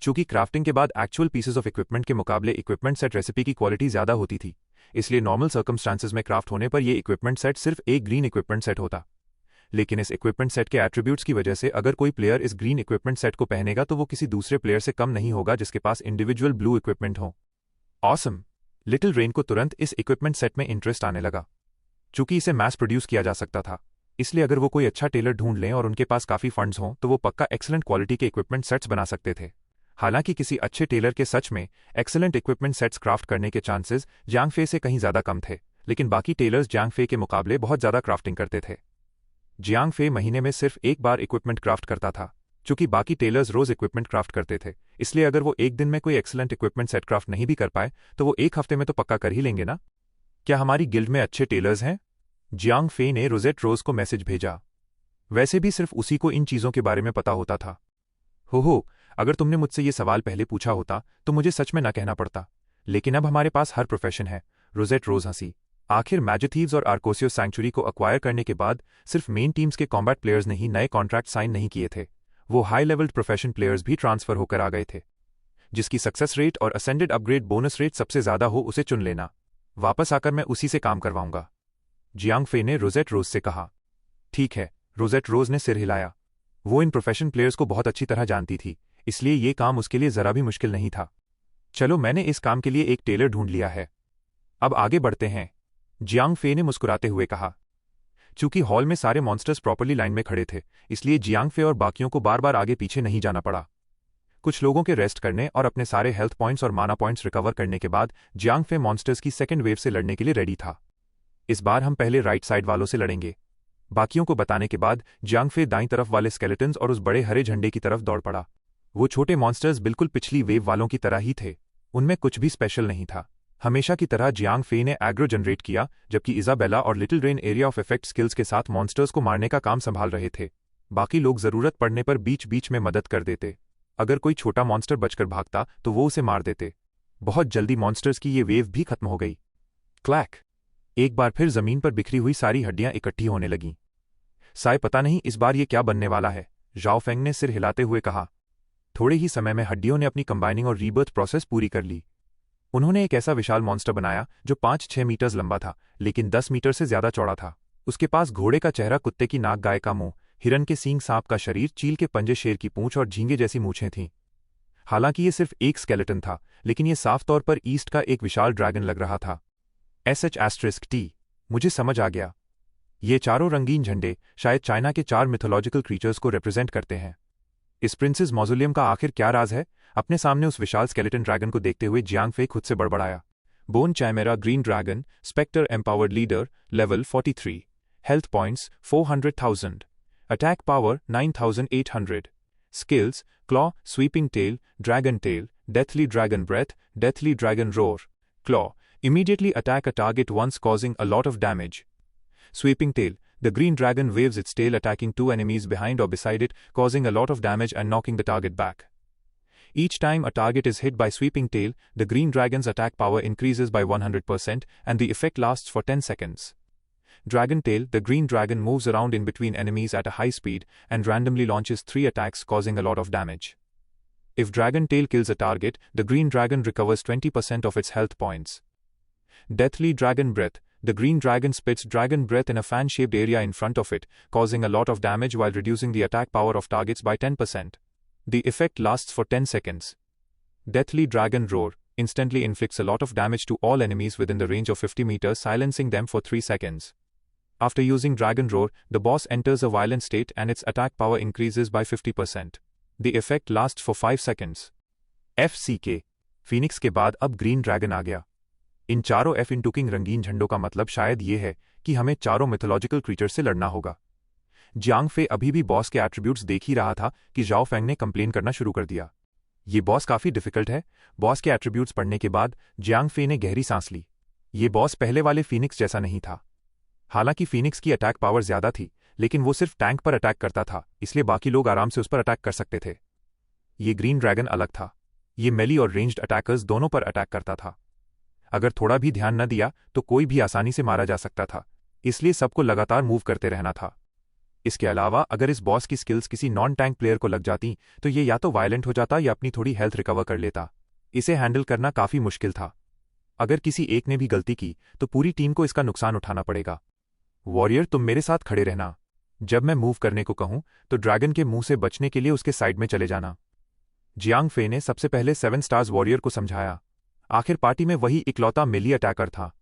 चूंकि क्राफ्टिंग के बाद एक्चुअल पीसेस ऑफ इक्विपमेंट के मुकाबले इक्विपमेंट सेट रेसिपी की क्वालिटी ज्यादा होती थी, इसलिए नॉर्मल सर्कमस्टांसेस में क्राफ्ट होने पर यह इक्विपमेंट सेट सिर्फ एक ग्रीन इक्विपमेंट सेट होता। लेकिन इस इक्विपमेंट सेट के एट्रीब्यूट्स की वजह से अगर कोई प्लेयर इस ग्रीन इक्विपमेंट सेट को पहनेगा तो वो किसी दूसरे प्लेयर से कम नहीं होगा जिसके पास इंडिविजुअल ब्लू इक्विपमेंट हो। ऑसम! लिटिल रेन को तुरंत इस इक्विपमेंट सेट में इंटरेस्ट आने लगा। चूंकि इसे मैस प्रोड्यूस किया जा सकता था, इसलिए अगर वो कोई अच्छा टेलर ढूंढ लें और उनके पास काफी फंड्स हों तो वो पक्का एक्सेलेंट क्वालिटी के इक्विपमेंट सेट्स बना सकते थे। हालांकि किसी अच्छे टेलर के सच में एक्सेलेंट इक्विपमेंट सेट्स क्राफ्ट करने के चांसेस जियांग फे से कहीं ज्यादा कम थे, लेकिन बाकी टेलर्स जियांग फे के मुकाबले बहुत ज्यादा क्राफ्टिंग करते थे। जियांग फे महीने में सिर्फ एक बार इक्विपमेंट क्राफ्ट करता था। चूंकि बाकी टेलर्स रोज इक्विपमेंट क्राफ्ट करते थे, इसलिए अगर वो एक दिन में कोई एक्सेलेंट इक्विपमेंट सेट क्राफ्ट नहीं भी कर पाए तो वो एक हफ्ते में तो पक्का कर ही लेंगे ना। क्या हमारी गिल्ड में अच्छे टेलर्स हैं? जियांग फे ने रोजेट रोज को मैसेज भेजा। वैसे भी सिर्फ उसी को इन चीजों के बारे में पता होता था। हो, अगर तुमने मुझसे ये सवाल पहले पूछा होता तो मुझे सच में ना कहना पड़ता, लेकिन अब हमारे पास हर प्रोफेशन है। रोजेट रोज हंसी। आखिर मैजिथीव्स और आर्कोसियोस सैंक्चुरी को अक्वायर करने के बाद सिर्फ मेन टीम्स के कॉम्बैट प्लेयर्स ने ही नए कॉन्ट्रैक्ट साइन नहीं किए थे, वो हाई लेवल्ड प्रोफेशन प्लेयर्स भी ट्रांसफर होकर आ गए थे। जिसकी सक्सेस रेट और असेंडेड अपग्रेड बोनस रेट सबसे ज्यादा हो उसे चुन लेना। वापस आकर मैं उसी से काम करवाऊंगा, जियांग फे ने रोजेट रोज से कहा। ठीक है, रोजेट रोज ने सिर हिलाया। वो इन प्रोफेशन प्लेयर्स को बहुत अच्छी तरह जानती थी, इसलिए ये काम उसके लिए जरा भी मुश्किल नहीं था। चलो, मैंने इस काम के लिए एक टेलर ढूंढ लिया है। अब आगे बढ़ते हैं, जियांग फे ने मुस्कुराते हुए कहा। चूंकि हॉल में सारे मॉन्स्टर्स प्रॉपर्ली लाइन में खड़े थे, इसलिए जियांग फे और बाकियों को बार बार आगे पीछे नहीं जाना पड़ा। कुछ लोगों के रेस्ट करने और अपने सारे हेल्थ पॉइंट्स और माना पॉइंट्स रिकवर करने के बाद जियांग फे मॉन्स्टर्स की सेकेंड वेव से लड़ने के लिए रेडी था। इस बार हम पहले राइट साइड वालों से लड़ेंगे। बाकियों को बताने के बाद जियांग फे दाईं तरफ वाले स्केलेटन्स और उस बड़े हरे झंडे की तरफ दौड़ पड़ा। वो छोटे मॉन्स्टर्स बिल्कुल पिछली वेव वालों की तरह ही थे, उनमें कुछ भी स्पेशल नहीं था। हमेशा की तरह जियांग फे ने एग्रो जनरेट किया, जबकि इजाबेला और little rain area of effect skills के साथ मॉन्स्टर्स को मारने का काम संभाल रहे थे। बाकी लोग जरूरत पड़ने पर बीच बीच में मदद कर देते। अगर कोई छोटा मॉन्स्टर बचकर भागता तो वो उसे मार देते। बहुत जल्दी मॉन्स्टर्स की ये वेव भी खत्म हो गई। क्लैक! एक बार फिर जमीन पर बिखरी हुई सारी हड्डियां इकट्ठी होने लगीं। साय पता नहीं इस बार ये क्या बनने वाला है, जाओ फेंग ने सिर हिलाते हुए कहा। थोड़े ही समय में हड्डियों ने अपनी कंबाइनिंग और रीबर्थ प्रोसेस पूरी कर ली। उन्होंने एक ऐसा विशाल मॉन्स्टर बनाया जो 5-6 मीटर्स लंबा था, लेकिन 10 मीटर से ज्यादा चौड़ा था। उसके पास घोड़े का चेहरा, कुत्ते की नाक, गाय का मुंह, हिरन के सींग, सांप का शरीर, चील के पंजे, शेर की पूंछ और झींगे जैसी मूछें थीं। हालांकि ये सिर्फ एक स्केलेटन था, लेकिन ये साफ तौर पर ईस्ट का एक विशाल ड्रैगन लग रहा था। SH*T, मुझे समझ आ गया। ये चारों रंगीन झंडे शायद चाइना के 4 मिथोलॉजिकल क्रीचर्स को रिप्रेजेंट करते हैं। इस प्रिंसेस मॉज़ोलियम का आखिर क्या राज है? अपने सामने उस विशाल स्केलेटन ड्रैगन को देखते हुए जियांग फे खुद से बड़बड़ाया। Bone chimera green dragon, specter empowered leader, level 43, health points 400,000, attack power 9,800, skills claw, sweeping tail, dragon tail, deathly dragon breath, deathly dragon roar, claw, immediately attack a target once causing a lot of damage. Sweeping tail, the green dragon waves its tail attacking 2 enemies behind or beside it, causing a lot of damage and knocking the target back. Each time a target is hit by sweeping tail, the green dragon's attack power increases by 100% and the effect lasts for 10 seconds. Dragon tail, the green dragon moves around in between enemies at a high speed and randomly launches 3 attacks causing a lot of damage. If dragon tail kills a target, the green dragon recovers 20% of its health points. Deathly Dragon Breath, the green dragon spits dragon breath in a fan-shaped area in front of it, causing a lot of damage while reducing the attack power of targets by 10%. The effect lasts for 10 seconds. Deathly Dragon Roar, instantly inflicts a lot of damage to all enemies within the range of 50 meters, silencing them for 3 seconds. After using Dragon Roar, the boss enters a violent state and its attack power increases by 50%. The effect lasts for 5 seconds. FCK, Phoenix के बाद अब green dragon आ गया। इन चारों F इन टुकिंग रंगीन झंडों का मतलब शायद ये है कि हमें चारों मिथोलॉजिकल क्रीचर से लड़ना होगा। जियांग फे अभी भी बॉस के एट्रीब्यूट्स देख ही रहा था कि जाओ फेंग ने कंप्लेन करना शुरू कर दिया। ये बॉस काफी डिफिकल्ट है। बॉस के एट्रीब्यूट्स पढ़ने के बाद जियांग फे ने गहरी सांस ली। ये बॉस पहले वाले फीनिक्स जैसा नहीं था। हालांकि फीनिक्स की अटैक पावर ज्यादा थी, लेकिन वो सिर्फ टैंक पर अटैक करता था, इसलिए बाकी लोग आराम से उस पर अटैक कर सकते थे। ये ग्रीन ड्रैगन अलग था। ये मेली और रेंज्ड अटैकर्स दोनों पर अटैक करता था। अगर थोड़ा भी ध्यान न दिया तो कोई भी आसानी से मारा जा सकता था, इसलिए सबको लगातार मूव करते रहना था। इसके अलावा अगर इस बॉस की स्किल्स किसी नॉन टैंक प्लेयर को लग जाती तो ये या तो वायलेंट हो जाता या अपनी थोड़ी हेल्थ रिकवर कर लेता। इसे हैंडल करना काफी मुश्किल था। अगर किसी एक ने भी गलती की तो पूरी टीम को इसका नुकसान उठाना पड़ेगा। वॉरियर, तुम मेरे साथ खड़े रहना। जब मैं मूव करने को कहूं तो ड्रैगन के मुंह से बचने के लिए उसके साइड में चले जाना। जियांग फे ने सबसे पहले 7 स्टार्स वॉरियर को समझाया। आखिर पार्टी में वही इकलौता मेली अटैकर था।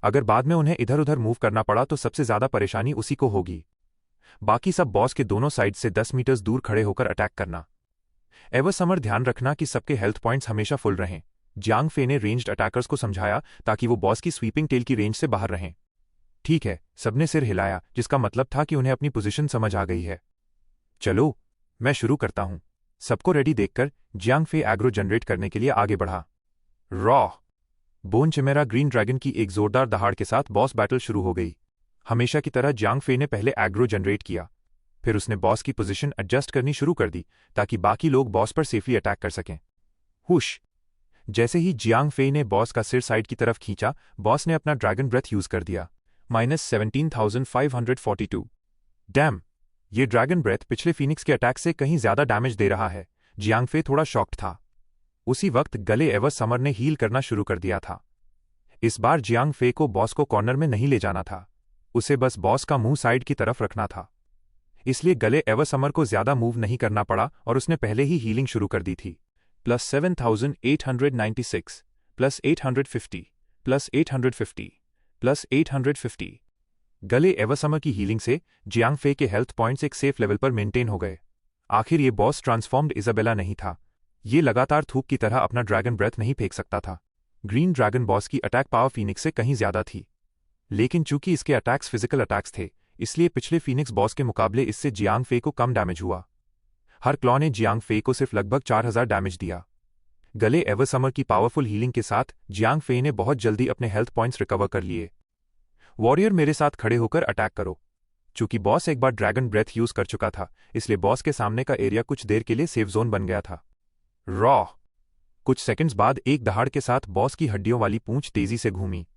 अगर बाद में उन्हें इधर उधर मूव करना पड़ा तो सबसे ज्यादा परेशानी उसी को होगी। बाकी सब बॉस के दोनों साइड से 10 मीटर्स दूर खड़े होकर अटैक करना। एवर समर, ध्यान रखना कि सबके हेल्थ पॉइंट्स हमेशा फुल रहें। जियांग फे ने रेंज्ड अटैकर्स को समझाया ताकि वो बॉस की स्वीपिंग टेल की रेंज से बाहर रहें। ठीक है, सबने सिर हिलाया, जिसका मतलब था कि उन्हें अपनी पोजीशन समझ आ गई है। चलो, मैं शुरू करता हूं। सबको रेडी देखकर जियांग फे एग्रो जनरेट करने के लिए आगे बढ़ा। Raw, bone Chimera green dragon की एक जोरदार दहाड़ के साथ बॉस बैटल शुरू हो गई। हमेशा की तरह जियांग फे ने पहले एग्रो जनरेट किया, फिर उसने बॉस की पोजीशन एडजस्ट करनी शुरू कर दी ताकि बाकी लोग बॉस पर सेफली अटैक कर सकें। हुश! जैसे ही जियांग फे ने बॉस का सिर साइड की तरफ खींचा, बॉस ने अपना ड्रैगन ब्रेथ यूज कर दिया। -17,542। डैम! ये ड्रैगन ब्रेथ पिछले फीनिक्स के अटैक से कहीं ज्यादा डैमेज दे रहा है। जियांग फे थोड़ा शॉक्ड था। उसी वक्त गले एवर समर ने हील करना शुरू कर दिया था। इस बार जियांग फे को बॉस को कॉर्नर में नहीं ले जाना था, उसे बस बॉस का मुंह साइड की तरफ रखना था। इसलिए गले एवर समर को ज्यादा मूव नहीं करना पड़ा और उसने पहले ही हीलिंग शुरू कर दी थी। +7,896, +850, +850, +850। गले एवर समर की हीलिंग से जियांग फे के हेल्थ पॉइंट्स एक सेफ लेवल पर मेंटेन हो गए। आखिर ये बॉस ट्रांसफॉर्म्ड इजाबेला नहीं था। ये लगातार थूक की तरह अपना ड्रैगन ब्रेथ नहीं फेंक सकता था। ग्रीन ड्रैगन बॉस की अटैक पावर फीनिक्स से कहीं ज्यादा थी, लेकिन चूंकि इसके अटैक्स फिजिकल अटैक्स थे, इसलिए पिछले फीनिक्स बॉस के मुकाबले इससे जियांग फे को कम डैमेज हुआ। हर क्लॉ ने जियांग फे को सिर्फ लगभग 4000 डैमेज दिया। गले एवर समर की पावरफुल हीलिंग के साथ जियांग फे ने बहुत जल्दी अपने हेल्थ पॉइंट्स रिकवर कर लिए। वॉरियर, मेरे साथ खड़े होकर अटैक करो। चूंकि बॉस एक बार ड्रैगन ब्रेथ यूज कर चुका था, इसलिए बॉस के सामने का एरिया कुछ देर के लिए सेफ जोन बन गया था। रॉ! कुछ सेकंड्स बाद एक दहाड़ के साथ बॉस की हड्डियों वाली पूंछ तेजी से घूमी।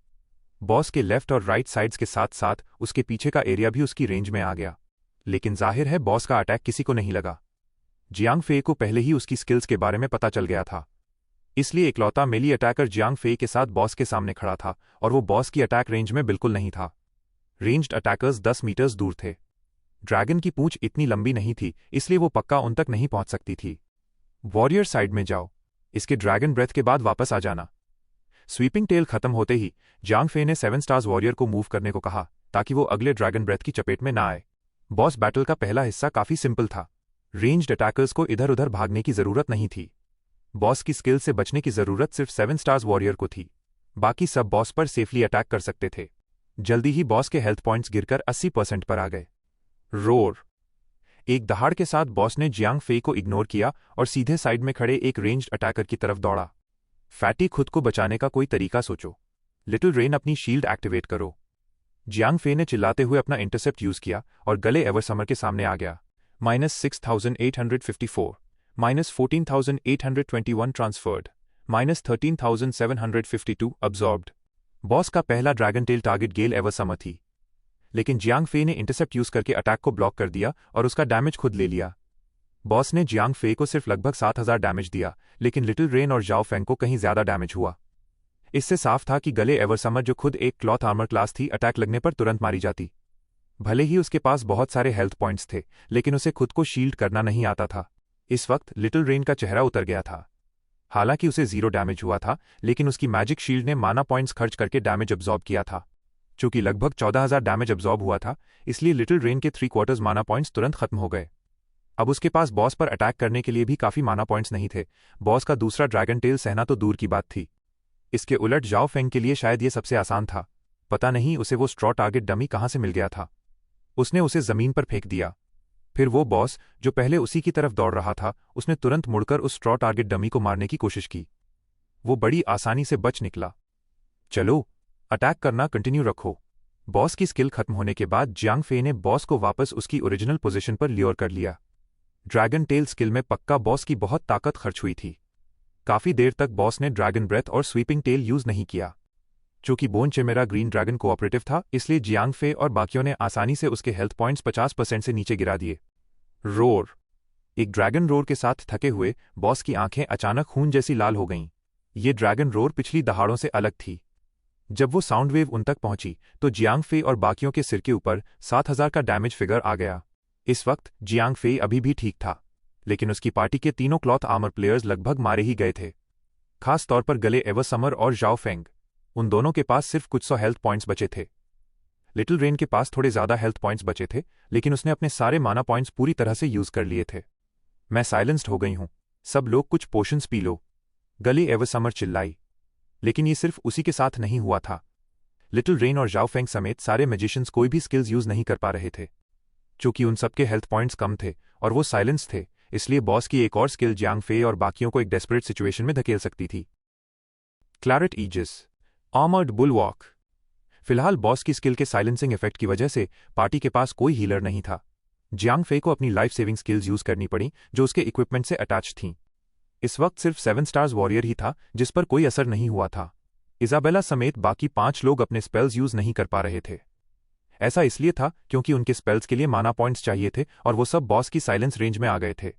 बॉस के लेफ्ट और राइट साइड्स के साथ साथ उसके पीछे का एरिया भी उसकी रेंज में आ गया। लेकिन जाहिर है बॉस का अटैक किसी को नहीं लगा। जियांग फे को पहले ही उसकी स्किल्स के बारे में पता चल गया था, इसलिए इकलौता मेली अटैकर जियांग फे के साथ बॉस के सामने खड़ा था और वो बॉस की अटैक रेंज में बिल्कुल नहीं था। रेंज्ड अटैकर्स 10 मीटर्स दूर थे। ड्रैगन की पूंछ इतनी लंबी नहीं थी, इसलिए वो पक्का उन तक नहीं पहुंच सकती थी। वॉरियर साइड में जाओ, इसके ड्रैगन ब्रेथ के बाद वापस आ जाना। स्वीपिंग टेल खत्म होते ही जियांग फे ने 7 स्टार्स वॉरियर को मूव करने को कहा ताकि वो अगले ड्रैगन ब्रेथ की चपेट में ना आए। बॉस बैटल का पहला हिस्सा काफी सिंपल था। रेंज्ड अटैकर्स को इधर उधर भागने की जरूरत नहीं थी। बॉस की स्किल से बचने की जरूरत सिर्फ 7 स्टार्स वॉरियर को थी, बाकी सब बॉस पर सेफली अटैक कर सकते थे। जल्दी ही बॉस के हेल्थ पॉइंट्स गिरकर 80% पर आ गए। रोर। एक दहाड़ के साथ बॉस ने जियांग फे को इग्नोर किया और सीधे साइड में खड़े एक रेंज्ड अटैकर की तरफ दौड़ा। फैटी, खुद को बचाने का कोई तरीका सोचो। लिटिल रेन, अपनी शील्ड एक्टिवेट करो। जियांग फे ने चिल्लाते हुए अपना इंटरसेप्ट यूज किया और गले एवरसमर के सामने आ गया। -6854, -14,821 ट्रांसफर्ड, -13,752 अब्जॉर्ब्ड। बॉस का पहला ड्रैगन टेल टारगेट गेल एवरसमर थी, लेकिन जियांग फे ने इंटरसेप्ट यूज करके अटैक को ब्लॉक कर दिया और उसका डैमेज खुद ले लिया। बॉस ने जियांग फे को सिर्फ लगभग 7000 डैमेज दिया, लेकिन लिटिल रेन और जाओ फेंग को कहीं ज्यादा डैमेज हुआ। इससे साफ था कि गले एवरसमर, जो खुद एक क्लॉथ आर्मर क्लास थी, अटैक लगने पर तुरंत मारी जाती। भले ही उसके पास बहुत सारे हेल्थ पॉइंट्स थे, लेकिन उसे खुद को शील्ड करना नहीं आता था। इस वक्त लिटिल रेन का चेहरा उतर गया था। हालांकि उसे 0 डैमेज हुआ था, लेकिन उसकी मैजिक शील्ड ने माना पॉइंट्स खर्च करके डैमेज अब्जॉर्ब किया था। चूंकि लगभग 14000 डैमेज अब्जॉर्ब हुआ था, इसलिए लिटिल रेन के 3/4 माना पॉइंट्स तुरंत खत्म हो गए। अब उसके पास बॉस पर अटैक करने के लिए भी काफी माना पॉइंट्स नहीं थे। बॉस का दूसरा ड्रैगन टेल सहना तो दूर की बात थी। इसके उलट जाओ फेंग के लिए शायद ये सबसे आसान था। पता नहीं उसे वो स्ट्रॉ टारगेट डमी कहां से मिल गया था। उसने उसे जमीन पर फेंक दिया। फिर वो बॉस, जो पहले उसी की तरफ दौड़ रहा था, उसने तुरंत मुड़कर उस स्ट्रॉ टारगेट डमी को मारने की कोशिश की। वो बड़ी आसानी से बच निकला। चलो, अटैक करना कंटिन्यू रखो। बॉस की स्किल खत्म होने के बाद जियांग फे ने बॉस को वापस उसकी ओरिजिनल पोजीशन पर ल्योर कर लिया। ड्रैगन टेल स्किल में पक्का बॉस की बहुत ताकत खर्च हुई थी। काफी देर तक बॉस ने ड्रैगन ब्रेथ और स्वीपिंग टेल यूज नहीं किया। चूंकि bone Chimera green dragon cooperative था, इसलिए जियांग फे और बाकियों ने आसानी से उसके हेल्थ पॉइंट्स 50% से नीचे गिरा दिए। रोर। एक ड्रैगन रोर के साथ थके हुए बॉस की आंखें अचानक खून जैसी लाल हो गईं। ये ड्रैगन रोर पिछली दहाड़ों से अलग थी। जब वो साउंड वेव उन तक पहुंची तो जियांग फे और बाकियों के सिर के ऊपर 7000 का डैमेज फिगर आ गया। इस वक्त जियांग फे अभी भी ठीक था, लेकिन उसकी पार्टी के तीनों क्लॉथ आर्मर प्लेयर्स लगभग मारे ही गए थे। खास तौर पर गले एवरसमर और जाओ फेंग। उन दोनों के पास सिर्फ कुछ 100 हेल्थ पॉइंट्स बचे थे। लिटिल रेन के पास थोड़े ज्यादा हेल्थ पॉइंट्स बचे थे, लेकिन उसने अपने सारे माना पॉइंट्स पूरी तरह से यूज कर लिए थे। मैं साइलेंस्ड हो गई हूं, सब लोग कुछ पोशंस पी लो, गले एवरसमर चिल्लाई। लेकिन ये सिर्फ उसी के साथ नहीं हुआ था। लिटिल रेन और जाओ फेंग समेत सारे मैजिशियंस कोई भी स्किल्स यूज नहीं कर पा रहे थे। चूंकि उन सबके हेल्थ पॉइंट्स कम थे और वो साइलेंस थे, इसलिए बॉस की एक और स्किल जियांग फे और बाकियों को एक डेस्परेट सिचुएशन में धकेल सकती थी। Claret aegis, armoured bulwark. फिलहाल बॉस की स्किल के साइलेंसिंग इफेक्ट की वजह से पार्टी के पास कोई हीलर नहीं था। जियांग फे को अपनी लाइफ सेविंग स्किल्स यूज करनी पड़ी, जो उसके इक्विपमेंट से अटैच थीं। इस वक्त सिर्फ 7 स्टार्स वॉरियर ही था जिस पर कोई असर नहीं हुआ था। इजाबेला समेत बाकी 5 लोग अपने स्पेल्स यूज नहीं कर पा रहे थे। ऐसा इसलिए था क्योंकि उनके स्पेल्स के लिए माना पॉइंट्स चाहिए थे और वो सब बॉस की साइलेंस रेंज में आ गए थे।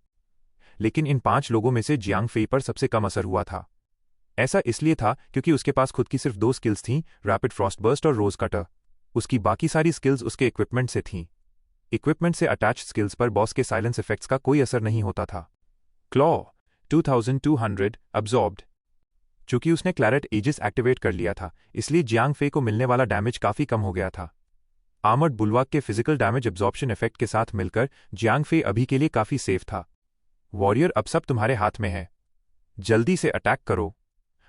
लेकिन इन 5 लोगों में से जियांग फे पर सबसे कम असर हुआ था। ऐसा इसलिए था क्योंकि उसके पास खुद की सिर्फ 2 स्किल्स थीं, रैपिड फ्रॉस्टबर्स्ट और रोज कटर। उसकी बाकी सारी स्किल्स उसके इक्विपमेंट से थीं। इक्विपमेंट से अटैच्ड स्किल्स पर बॉस के साइलेंस इफेक्ट्स का कोई असर नहीं होता था। Claw 2200 absorbed. चूंकि उसने क्लैरेट ईजिस एक्टिवेट कर लिया था, इसलिए जियांग फे को मिलने वाला डैमेज काफी कम हो गया था। आर्मर्ड बुलवाक के फिजिकल डैमेज एब्जॉर्प्शन इफेक्ट के साथ मिलकर जियांग फे अभी के लिए काफी सेफ था। वॉरियर, अब सब तुम्हारे हाथ में है, जल्दी से अटैक करो।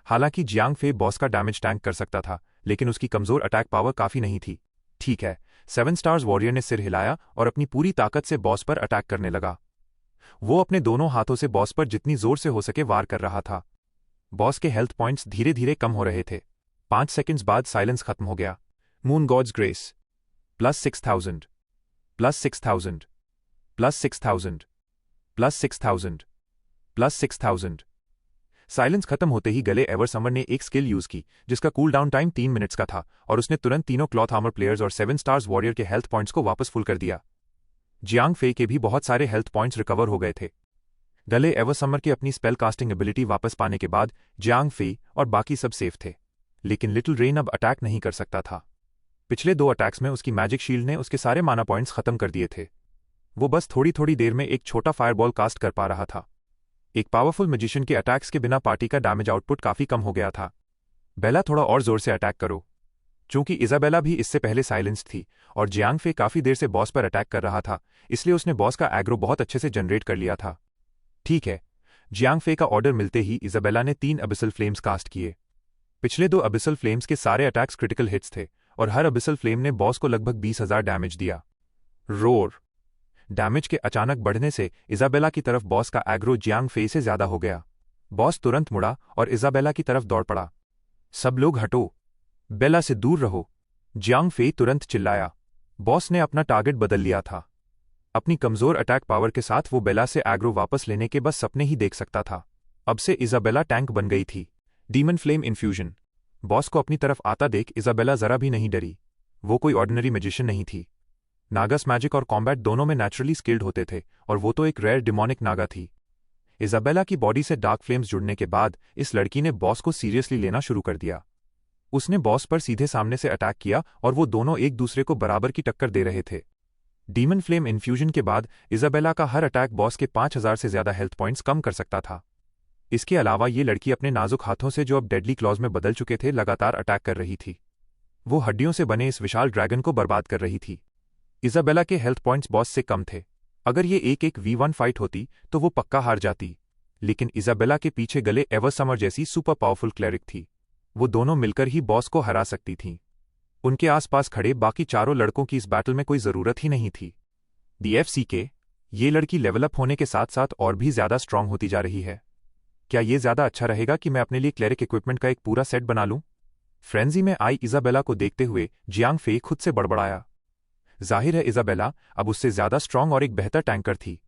हालांकि जियांग फे बॉस का डैमेज टैंक कर सकता था, लेकिन उसकी कमजोर अटैक पावर काफी नहीं थी। ठीक है, 7 स्टार्स वॉरियर ने सिर हिलाया और अपनी पूरी ताकत से बॉस पर अटैक करने लगा। वो अपने दोनों हाथों से बॉस पर जितनी जोर से हो सके वार कर रहा था। बॉस के हेल्थ पॉइंट्स धीरे धीरे कम हो रहे थे। 5 सेकंड्स बाद साइलेंस खत्म हो गया। Moon god's grace +6000 +6000 +6000 +6000 +6000। साइलेंस खत्म होते ही गले एवरसमर ने एक स्किल यूज की जिसका कूल डाउन टाइम 3 मिनट्स का था और उसने तुरंत तीनों क्लॉथ आर्मर प्लेयर्स और 7 स्टार्स वॉरियर के हेल्थ पॉइंट्स को वापस फुल कर दिया। जियांग फे के भी बहुत सारे हेल्थ पॉइंट्स रिकवर हो गए थे। गले एवरसमर की अपनी स्पेल कास्टिंग एबिलिटी वापस पाने के बाद जियांग फे और बाकी सब सेफ थे, लेकिन लिटिल रेन अब अटैक नहीं कर सकता था। पिछले 2 अटैक्स में उसकी मैजिक शील्ड ने उसके सारे माना पॉइंट्स खत्म कर दिए थे। वो बस थोड़ी थोड़ी देर में एक छोटा फायरबॉल कास्ट कर पा रहा था। एक पावरफुल मैजिशियन के अटैक्स के बिना पार्टी का डैमेज आउटपुट काफी कम हो गया था। बेला, थोड़ा और जोर से अटैक करो। चूंकि इजाबेला भी इससे पहले साइलेंस थी और जियांग फे काफी देर से बॉस पर अटैक कर रहा था, इसलिए उसने बॉस का एग्रो बहुत अच्छे से जनरेट कर लिया था। ठीक है। जियांग फे का ऑर्डर मिलते ही इजाबेला ने 3 अबिसल फ्लेम्स कास्ट किए। पिछले 2 अबिसल फ्लेम्स के सारे अटैक्स क्रिटिकल हिट्स थे और हर अबिसल फ्लेम ने बॉस को लगभग 20,000 डैमेज दिया। रोर। डैमेज के अचानक बढ़ने से इजाबेला की तरफ बॉस का एग्रो जियांग फे से ज्यादा हो गया। बॉस तुरंत मुड़ा और इजाबेला की तरफ दौड़ पड़ा। सब लोग हटो, बेला से दूर रहो, जियांग फे तुरंत चिल्लाया। बॉस ने अपना टारगेट बदल लिया था। अपनी कमजोर अटैक पावर के साथ वो बेला से एग्रो वापस लेने के बस सपने ही देख सकता था। अब से इजाबेला टैंक बन गई थी। Demon flame infusion. बॉस को अपनी तरफ आता देख इजाबेला जरा भी नहीं डरी। वो कोई ऑर्डिनरी मैजिशियन नहीं थी। नागास मैजिक और कॉम्बैट दोनों में नेचुरली स्किल्ड होते थे और वो तो एक रेयर डिमोनिक नागा थी। इजाबेला की बॉडी से डार्क फ्लेम्स जुड़ने के बाद इस लड़की ने बॉस को सीरियसली लेना शुरू कर दिया। उसने बॉस पर सीधे सामने से अटैक किया और वो दोनों एक दूसरे को बराबर की टक्कर दे रहे थे। डीमन फ्लेम इन्फ्यूजन के बाद इजाबेला का हर अटैक बॉस के 5,000 से ज्यादा हेल्थ पॉइंट्स कम कर सकता था। इसके अलावा ये लड़की अपने नाजुक हाथों से जो अब डेडली क्लॉज में बदल चुके थे लगातार अटैक कर रही थी। वो हड्डियों से बने इस विशाल ड्रैगन को बर्बाद कर रही थी। इजाबेला के हेल्थ पॉइंट्स बॉस से कम थे। अगर ये एक 1v1 फाइट होती तो वो पक्का हार जाती, लेकिन इजाबेला के पीछे गले एवरसमर जैसी सुपर पावरफुल क्लेरिक थी। वो दोनों मिलकर ही बॉस को हरा सकती थीं। उनके आसपास खड़े बाकी चारों लड़कों की इस बैटल में कोई जरूरत ही नहीं थी। DFCK, ये लड़की लेवल अप होने के साथ साथ और भी ज्यादा स्ट्रांग होती जा रही है। क्या ये ज्यादा अच्छा रहेगा कि मैं अपने लिए क्लेरिक इक्विपमेंट का एक पूरा सेट बना लूं? फ्रेंजी में आई इजाबेला को देखते हुए जियांग फे खुद से बड़बड़ाया। जाहिर है इजाबेला अब उससे ज्यादा स्ट्रांग और एक बेहतर टैंकर थी।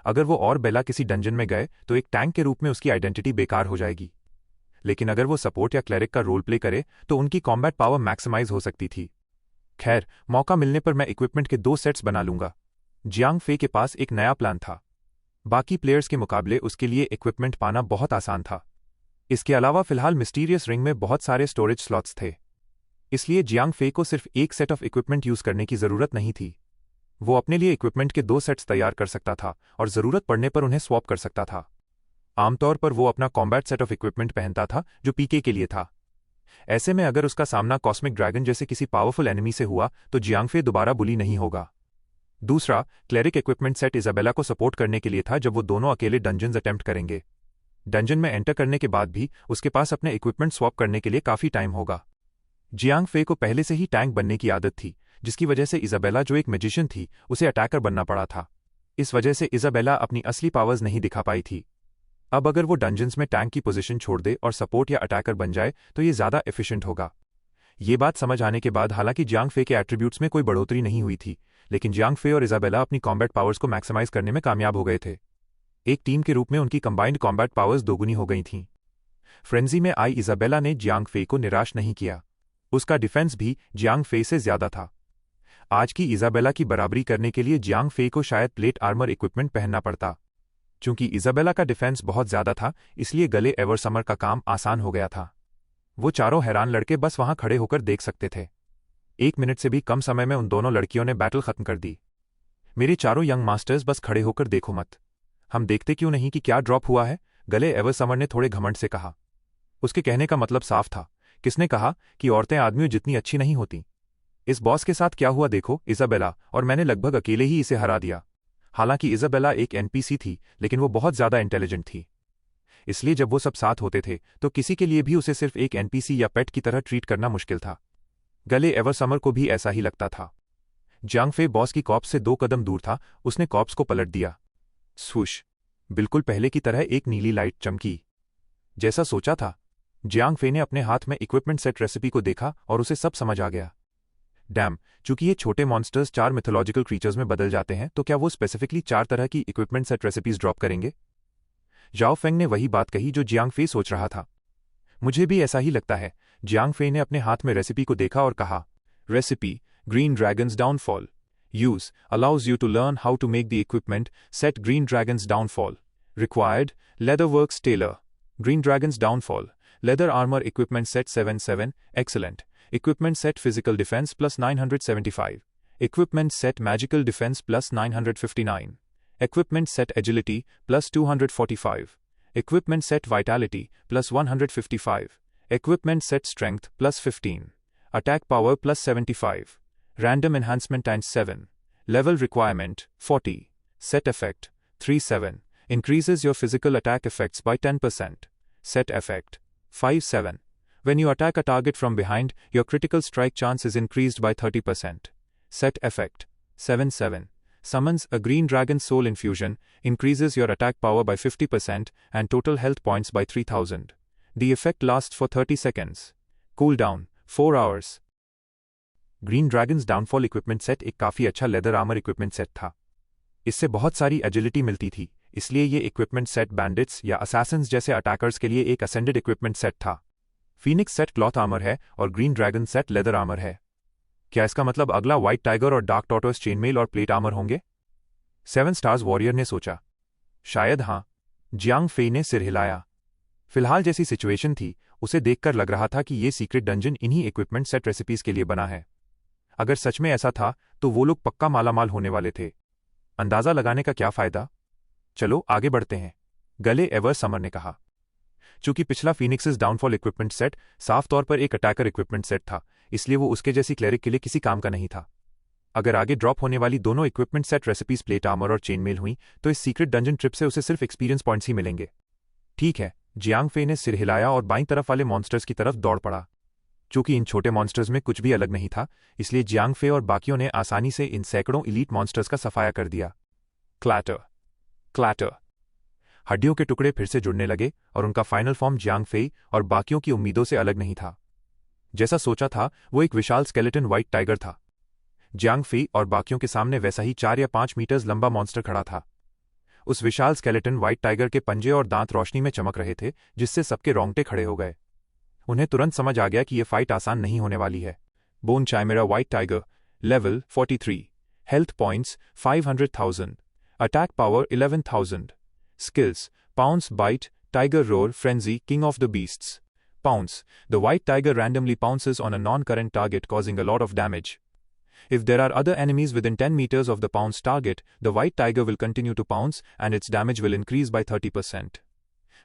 अगर वो और बेला किसी डंजन में गए तो एक टैंक के रूप में उसकी आइडेंटिटी बेकार हो जाएगी, लेकिन अगर वो सपोर्ट या क्लेरिक का रोल प्ले करे तो उनकी कॉम्बैट पावर मैक्सिमाइज हो सकती थी। खैर, मौका मिलने पर मैं इक्विपमेंट के 2 सेट्स बना लूंगा। जियांग फे के पास एक नया प्लान था। बाकी प्लेयर्स के मुकाबले उसके लिए इक्विपमेंट पाना बहुत आसान था। इसके अलावा फिलहाल मिस्टीरियस रिंग में बहुत सारे स्टोरेज स्लॉट्स थे, इसलिए जियांग फे को सिर्फ एक सेट ऑफ इक्विपमेंट यूज करने की जरूरत नहीं थी। वो अपने लिए इक्विपमेंट के 2 सेट्स तैयार कर सकता था और जरूरत पड़ने पर उन्हें स्वैप कर सकता था। आमतौर पर वो अपना कॉम्बैट सेट ऑफ इक्विपमेंट पहनता था जो पीके के लिए था। ऐसे में अगर उसका सामना कॉस्मिक ड्रैगन जैसे किसी पावरफुल एनिमी से हुआ तो जियांग फे दोबारा बुली नहीं होगा। दूसरा, क्लेरिक इक्विपमेंट सेट इजाबेला को सपोर्ट करने के लिए था जब वो दोनों अकेले डंजन्स अटेम्प्ट करेंगे। डंजन में एंटर करने के बाद भी उसके पास अपने इक्विपमेंट स्वैप करने के लिए काफी टाइम होगा। जियांग फे को पहले से ही टैंक बनने की आदत थी, जिसकी वजह से इजाबेला जो एक मैजिशियन थी उसे अटैकर बनना पड़ा था। इस वजह से इजाबेला अपनी असली पावर्स नहीं दिखा पाई थी। अब अगर वो डंजन्स में टैंक की पोजीशन छोड़ दे और सपोर्ट या अटैकर बन जाए तो ये ज्यादा एफिशिएंट होगा। ये बात समझ आने के बाद हालांकि जियांग फे के एट्रीब्यूट्स में कोई बढ़ोतरी नहीं हुई थी, लेकिन जियांग फे और इजाबेला अपनी कॉम्बैट पावर्स को मैक्सिमाइज करने में कामयाब हो गए थे। एक टीम के रूप में उनकी कंबाइंड कॉम्बैट पावर्स दोगुनी हो गई थीं। फ्रेंजी में आई इजाबेला ने जियांग फे को निराश नहीं किया। उसका डिफेंस भी जियांग फे से ज्यादा था। आज की इजाबेला की बराबरी करने के लिए जियांग फे को शायद प्लेट आर्मर इक्विपमेंट पहनना पड़ता। चूंकि इजाबेला का डिफेंस बहुत ज्यादा था, इसलिए गले एवरसमर का काम आसान हो गया था। वो चारों हैरान लड़के बस वहां खड़े होकर देख सकते थे। 1 मिनट से भी कम समय में उन दोनों लड़कियों ने बैटल खत्म कर दी। मेरे चारों यंग मास्टर्स, बस खड़े होकर देखो मत। हम देखते क्यों नहीं कि क्या ड्रॉप हुआ है? गले एवरसमर ने थोड़े घमंड से कहा। उसके कहने का मतलब साफ था। किसने कहा कि औरतें आदमियों जितनी अच्छी नहीं होती? इस बॉस के साथ क्या हुआ देखो इजाबेला, और मैंने लगभग अकेले ही इसे हरा दिया। हालांकि इजाबेला एक NPC थी, लेकिन वो बहुत ज्यादा इंटेलिजेंट थी। इसलिए जब वो सब साथ होते थे तो किसी के लिए भी उसे सिर्फ एक NPC या पेट की तरह ट्रीट करना मुश्किल था। गले एवरसमर को भी ऐसा ही लगता था। जियांग फे बॉस की कॉप्स से 2 कदम दूर था। उसने कॉप्स को पलट दिया। स्वूश! बिल्कुल पहले की तरह एक नीली लाइट चमकी। जैसा सोचा था, जियांग फे ने अपने हाथ में इक्विपमेंट सेट रेसिपी को देखा और उसे सब समझ आ गया। डैम, चूंकि ये छोटे मॉन्स्टर्स 4 मिथोलॉजिकल क्रीचर्स में बदल जाते हैं, तो क्या वो स्पेसिफिकली 4 तरह की इक्विपमेंट सेट रेसिपीज ड्रॉप करेंगे? जाओ फेंग ने वही बात कही जो जियांग फे सोच रहा था। मुझे भी ऐसा ही लगता है। जियांग फे ने अपने हाथ में रेसिपी को देखा और कहा, recipe green dragons downfall. Use allows you to learn how to make the equipment set Green Dragon's downfall. Required Leatherworks Tailor. Green Dragon's downfall. Leather armor equipment set 77. Excellent. Equipment set Physical Defense plus 975. Equipment set Magical Defense plus 959. Equipment set Agility plus 245. Equipment set Vitality plus 155. Equipment set Strength plus 15. Attack Power plus 75. Random Enhancement times 7. Level Requirement 40. Set Effect 37. Increases your physical attack effects by 10%. Set Effect 57. When you attack a target from behind, your critical strike chance is increased by 30%. Set Effect 77. Summons a Green Dragon Soul Infusion, increases your attack power by 50% and total health points by 3000. The effect lasts for 30 seconds. Cooldown 4 hours. Green dragons downfall equipment set एक काफ़ी अच्छा leather armour equipment set था। इससे बहुत सारी agility मिलती थी, इसलिए ये इक्विपमेंट सेट बैंडिट्स या असैसिन्स जैसे अटैकर्स के लिए एक असेंडेड इक्विपमेंट सेट था। फीनिक्स सेट क्लॉथ आर्मर है और green dragon set leather armour है। क्या इसका मतलब अगला व्हाइट टाइगर और डार्क टॉर्टोइस चेनमेल और प्लेट आर्मर होंगे? 7 स्टार्स वॉरियर ने सोचा। शायद हाँ। जियांग फेई ने सिर हिलाया। फिलहाल जैसी सिचुएशन थी, उसे देखकर लग रहा था कि ये सीक्रेट डंजन इन्हीं इक्विपमेंट सेट रेसिपीज के लिए बना है। अगर सच में ऐसा था तो वो लोग पक्का मालामाल होने वाले थे। अंदाजा लगाने का क्या फायदा? चलो आगे बढ़ते हैं, गले एवर समर ने कहा। चूंकि पिछला फीनिक्सेस डाउनफॉल इक्विपमेंट सेट साफ तौर पर एक अटैकर इक्विपमेंट सेट था, इसलिए वो उसके जैसी क्लेरिक के लिए किसी काम का नहीं था। अगर आगे ड्रॉप होने वाली दोनों equipment set recipes plate armour और चेनमेल हुई तो इस सीक्रेट डंजन ट्रिप से उसे सिर्फ एक्सपीरियंस पॉइंट्स ही मिलेंगे। ठीक है, जियांग फे ने सिर हिलाया और बाईं तरफ वाले मॉन्स्टर्स की तरफ दौड़ पड़ा। चूंकि इन छोटे मॉन्स्टर्स में कुछ भी अलग नहीं था, इसलिए जियांग फे और बाकियों ने आसानी से इन सैकड़ों इलीट मॉन्स्टर्स का सफाया कर दिया। Clatter clatter. हड्डियों के टुकड़े फिर से जुड़ने लगे और उनका फाइनल फॉर्म जियांग फे और बाकियों की उम्मीदों से अलग नहीं था। जैसा सोचा था, वो एक विशाल स्केलेटन व्हाइट टाइगर था। जियांग फे और बाकियों के सामने वैसा ही 4 या 5 मीटर्स लंबा मॉन्स्टर खड़ा था। उस विशाल स्केलेटन व्हाइट टाइगर के पंजे और दांत रोशनी में चमक रहे थे, जिससे सबके रोंगटे खड़े हो गए। उन्हें तुरंत समझ आ गया कि यह फाइट आसान नहीं होने वाली है। Bone chimera white tiger, level 43, health points 500,000, attack power 11,000, skills pounce, bite, tiger roar, frenzy, king of the beasts. Pounce. The white tiger randomly pounces on a non-current target, causing a lot of damage. If there are other enemies within 10 meters of the pounce target, the white tiger will continue to pounce and its damage will increase by 30%.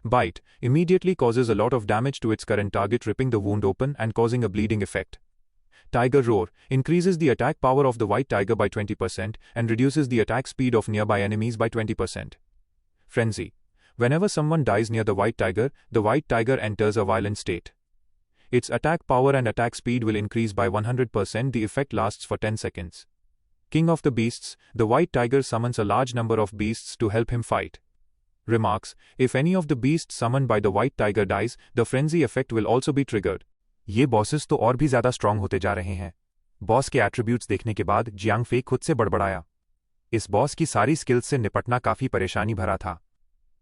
Bite. Immediately causes a lot of damage to its current target, ripping the wound open and causing a bleeding effect. Tiger Roar. Increases the attack power of the white tiger by 20% and reduces the attack speed of nearby enemies by 20%. Frenzy. Whenever someone dies near the white tiger enters a violent state. Its attack power and attack speed will increase by 100%. The effect lasts for 10 seconds. King of the Beasts. The white tiger summons a large number of beasts to help him fight. Remarks. If any of the beasts summoned by the white tiger dies, the frenzy effect will also be triggered. ये bosses तो और भी ज्यादा strong होते जा रहे हैं। Boss के एट्रीब्यूट्स देखने के बाद जियांग फे खुद से बड़बड़ाया। इस बॉस की सारी स्किल्स से निपटना काफी परेशानी भरा था।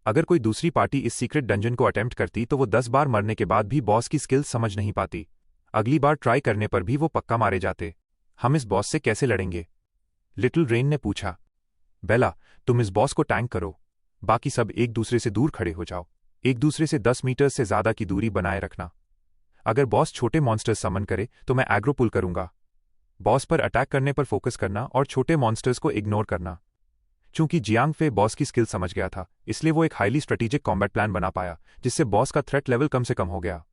अगर कोई दूसरी पार्टी इस सीक्रेट डंजन को अटेम्प्ट करती तो वो 10 बार मरने के बाद भी बॉस की स्किल्स समझ नहीं पाती। अगली बार ट्राई करने पर भी वो पक्का मारे जाते। हम इस बॉस से कैसे लड़ेंगे? लिटिल रेन ने पूछा। बेला, तुम इस बॉस को टैंक करो। बाकी सब एक दूसरे से दूर खड़े हो जाओ। एक दूसरे से 10 मीटर से ज्यादा की दूरी बनाए रखना। अगर बॉस छोटे मॉन्स्टर्स समन करे तो मैं एग्रो पुल करूंगा। बॉस पर अटैक करने पर फोकस करना और छोटे मॉन्स्टर्स को इग्नोर करना। चूंकि जियांग फे बॉस की स्किल समझ गया था, इसलिए वो एक हाईली स्ट्रेटेजिक कॉम्बैट प्लान बना पाया, जिससे बॉस का थ्रेट लेवल कम से कम हो गया।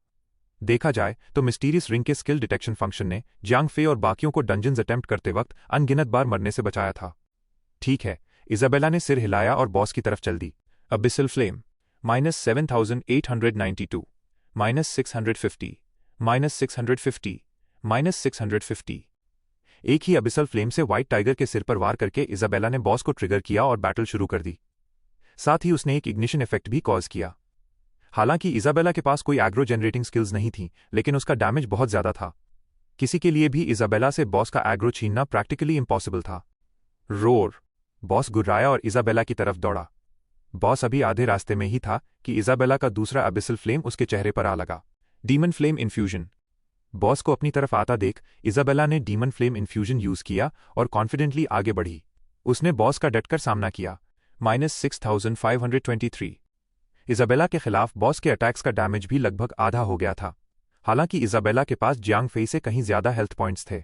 देखा जाए तो मिस्टीरियस रिंग के स्किल डिटेक्शन फंक्शन ने जियांग फे और बाकियों को डंजन्स अटेम्प्ट करते वक्त अनगिनत बार मरने से बचाया था। ठीक है, इजाबेला ने सिर हिलाया और बॉस की तरफ चल दी। अबिसल फ्लेम -7892, -650, -650, -650। एक ही अबिसल फ्लेम से व्हाइट टाइगर के सिर पर वार करके इजाबेला ने बॉस को ट्रिगर किया और बैटल शुरू कर दी। साथ ही उसने एक इग्निशन इफेक्ट भी कॉज किया। हालांकि इजाबेला के पास कोई एग्रो जनरेटिंग स्किल्स नहीं थी, लेकिन उसका डैमेज बहुत ज्यादा था। किसी के लिए भी इजाबेला से बॉस का एग्रो छीनना प्रैक्टिकली इम्पॉसिबल था। रोर। बॉस गुर्राया और इजाबेला की तरफ दौड़ा। बॉस अभी आधे रास्ते में ही था कि इजाबेला का दूसरा अबिसल फ्लेम उसके चेहरे पर आ लगा। Demon flame infusion. बॉस को अपनी तरफ आता देख इजाबेला ने डीमन फ्लेम इन्फ्यूजन यूज किया और कॉन्फिडेंटली आगे बढ़ी। उसने बॉस का डटकर सामना किया। -6523। इजाबेला के खिलाफ बॉस के अटैक्स का डैमेज भी लगभग आधा हो गया था। हालांकि इजाबेला के पास जियांग फेई से कहीं ज्यादा हेल्थ पॉइंट्स थे।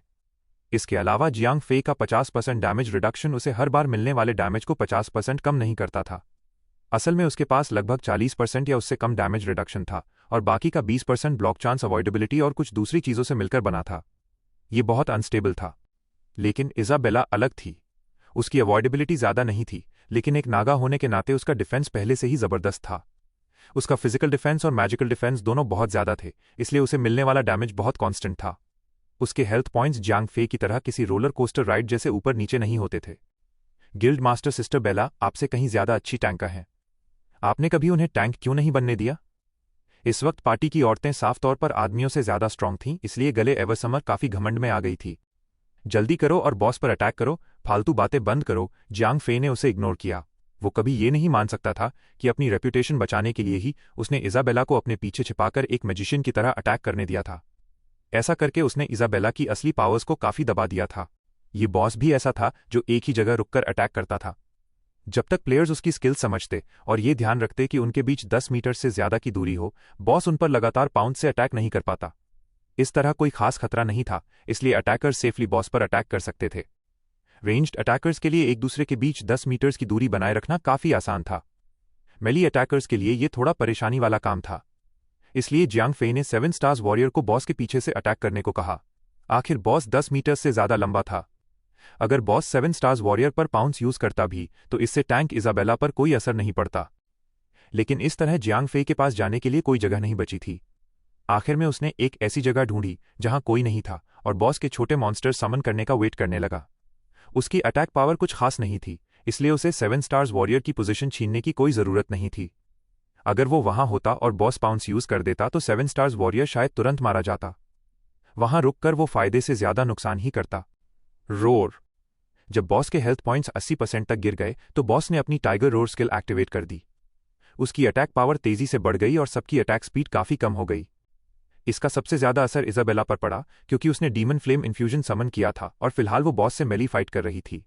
इसके अलावा जियांग फेई का 50% डैमेज रिडक्शन उसे हर बार मिलने वाले डैमेज को 50% कम नहीं करता था। असल में उसके पास लगभग 40% या उससे कम डैमेज रिडक्शन था और बाकी का 20% ब्लॉक चांस अवॉइडेबिलिटी और कुछ दूसरी चीजों से मिलकर बना था। ये बहुत अनस्टेबल था। लेकिन इजाबेला अलग थी। उसकी अवॉइडेबिलिटी ज्यादा नहीं थी, लेकिन एक नागा होने के नाते उसका डिफेंस पहले से ही जबरदस्त था। उसका फिजिकल डिफेंस और मैजिकल डिफेंस दोनों बहुत ज्यादा थे, इसलिए उसे मिलने वाला डैमेज बहुत कांस्टेंट था। उसके हेल्थ पॉइंट्स जियांग फे की तरह किसी रोलर कोस्टर राइड जैसे ऊपर नीचे नहीं होते थे। गिल्ड मास्टर सिस्टर बेला आपसे कहीं ज्यादा अच्छी टैंकर हैं। आपने कभी उन्हें टैंक क्यों नहीं बनने दिया? इस वक्त पार्टी की औरतें साफ तौर पर आदमियों से ज्यादा स्ट्रांग थीं, इसलिए गले एवरसमर काफी घमंड में आ गई थी। जल्दी करो और बॉस पर अटैक करो, फालतू बातें बंद करो। जियांग फे ने उसे इग्नोर किया। वो कभी ये नहीं मान सकता था कि अपनी रेप्यूटेशन बचाने के लिए ही उसने इजाबेला को अपने पीछे छिपाकर एक मैजिशियन की तरह अटैक करने दिया था। ऐसा करके उसने इजाबेला की असली पावर्स को काफी दबा दिया था। ये बॉस भी ऐसा था जो एक ही जगह रुककर अटैक करता था। जब तक प्लेयर्स उसकी स्किल समझते और ये ध्यान रखते कि उनके बीच 10 मीटर से ज्यादा की दूरी हो, बॉस उन पर लगातार पाउंड से अटैक नहीं कर पाता। इस तरह कोई खास खतरा नहीं था, इसलिए अटैकर्स सेफली बॉस पर अटैक कर सकते थे। रेंज्ड अटैकर्स के लिए एक दूसरे के बीच 10 मीटर्स की दूरी बनाए रखना काफी आसान था। मेली अटैकर्स के लिए ये थोड़ा परेशानी वाला काम था। इसलिए जियांग फे ने 7 स्टार्स वॉरियर को बॉस के पीछे से अटैक करने को कहा। आखिर बॉस 10 मीटर से ज्यादा लंबा था। अगर बॉस 7 स्टार्स वॉरियर पर पाउंड्स यूज करता भी तो इससे टैंक इजाबेला पर कोई असर नहीं पड़ता। लेकिन इस तरह जियांग फे के पास जाने के लिए कोई जगह नहीं बची थी। आखिर में उसने एक ऐसी जगह ढूंढी जहां कोई नहीं था और बॉस के छोटे मॉन्स्टर समन करने का वेट करने लगा। उसकी अटैक पावर कुछ खास नहीं थी, इसलिए उसे 7 स्टार्स वॉरियर की पोजीशन छीनने की कोई जरूरत नहीं थी। अगर वो वहां होता और बॉस पाउंड्स यूज कर देता तो 7 स्टार्स वॉरियर शायद तुरंत मारा जाता। वहां रुककर वो फायदे से ज्यादा नुकसान ही करता। रोर। जब बॉस के हेल्थ पॉइंट्स 80% तक गिर गए तो बॉस ने अपनी टाइगर रोर स्किल एक्टिवेट कर दी। उसकी अटैक पावर तेजी से बढ़ गई और सबकी अटैक स्पीड काफी कम हो गई। इसका सबसे ज्यादा असर इजाबेला पर पड़ा क्योंकि उसने डीमन फ्लेम इन्फ्यूजन समन किया था और फिलहाल वो बॉस से मेली फाइट कर रही थी।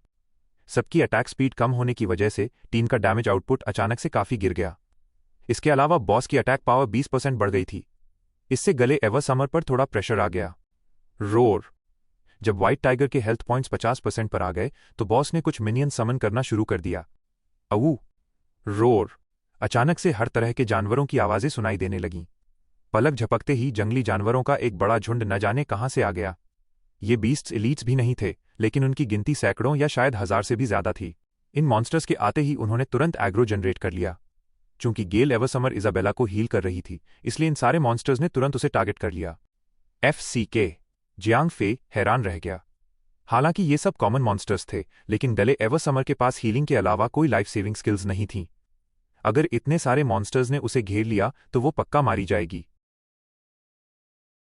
सबकी अटैक स्पीड कम होने की वजह से टीम का डैमेज आउटपुट अचानक से काफी गिर गया। इसके अलावा बॉस की अटैक पावर 20% बढ़ गई थी। इससे गले एवरसमर पर थोड़ा प्रेशर आ गया। रोर। जब व्हाइट टाइगर के हेल्थ पॉइंट्स 50% पर आ गए तो बॉस ने कुछ मिनियन समन करना शुरू कर दिया। अऊ। रोर। अचानक से हर तरह के जानवरों की आवाजें सुनाई देने लगीं। पलक झपकते ही जंगली जानवरों का एक बड़ा झुंड न जाने कहां से आ गया। ये बीस्ट्स एलीट्स भी नहीं थे, लेकिन उनकी गिनती सैकड़ों या शायद 1000 से भी ज्यादा थी। इन मॉन्स्टर्स के आते ही उन्होंने तुरंत एग्रो जनरेट कर लिया। चूंकि गेल एवरसमर इजाबेला को हील कर रही थी, इसलिए इन सारे मॉन्स्टर्स ने तुरंत उसे टारगेट कर लिया। FCK। जियांग फे हैरान रह गया। हालांकि ये सब कॉमन मॉन्स्टर्स थे, लेकिन गले एवरसमर के पास हीलिंग के अलावा कोई लाइफ सेविंग स्किल्स नहीं थीं। अगर इतने सारे मॉन्स्टर्स ने उसे घेर लिया तो वो पक्का मारी जाएगी।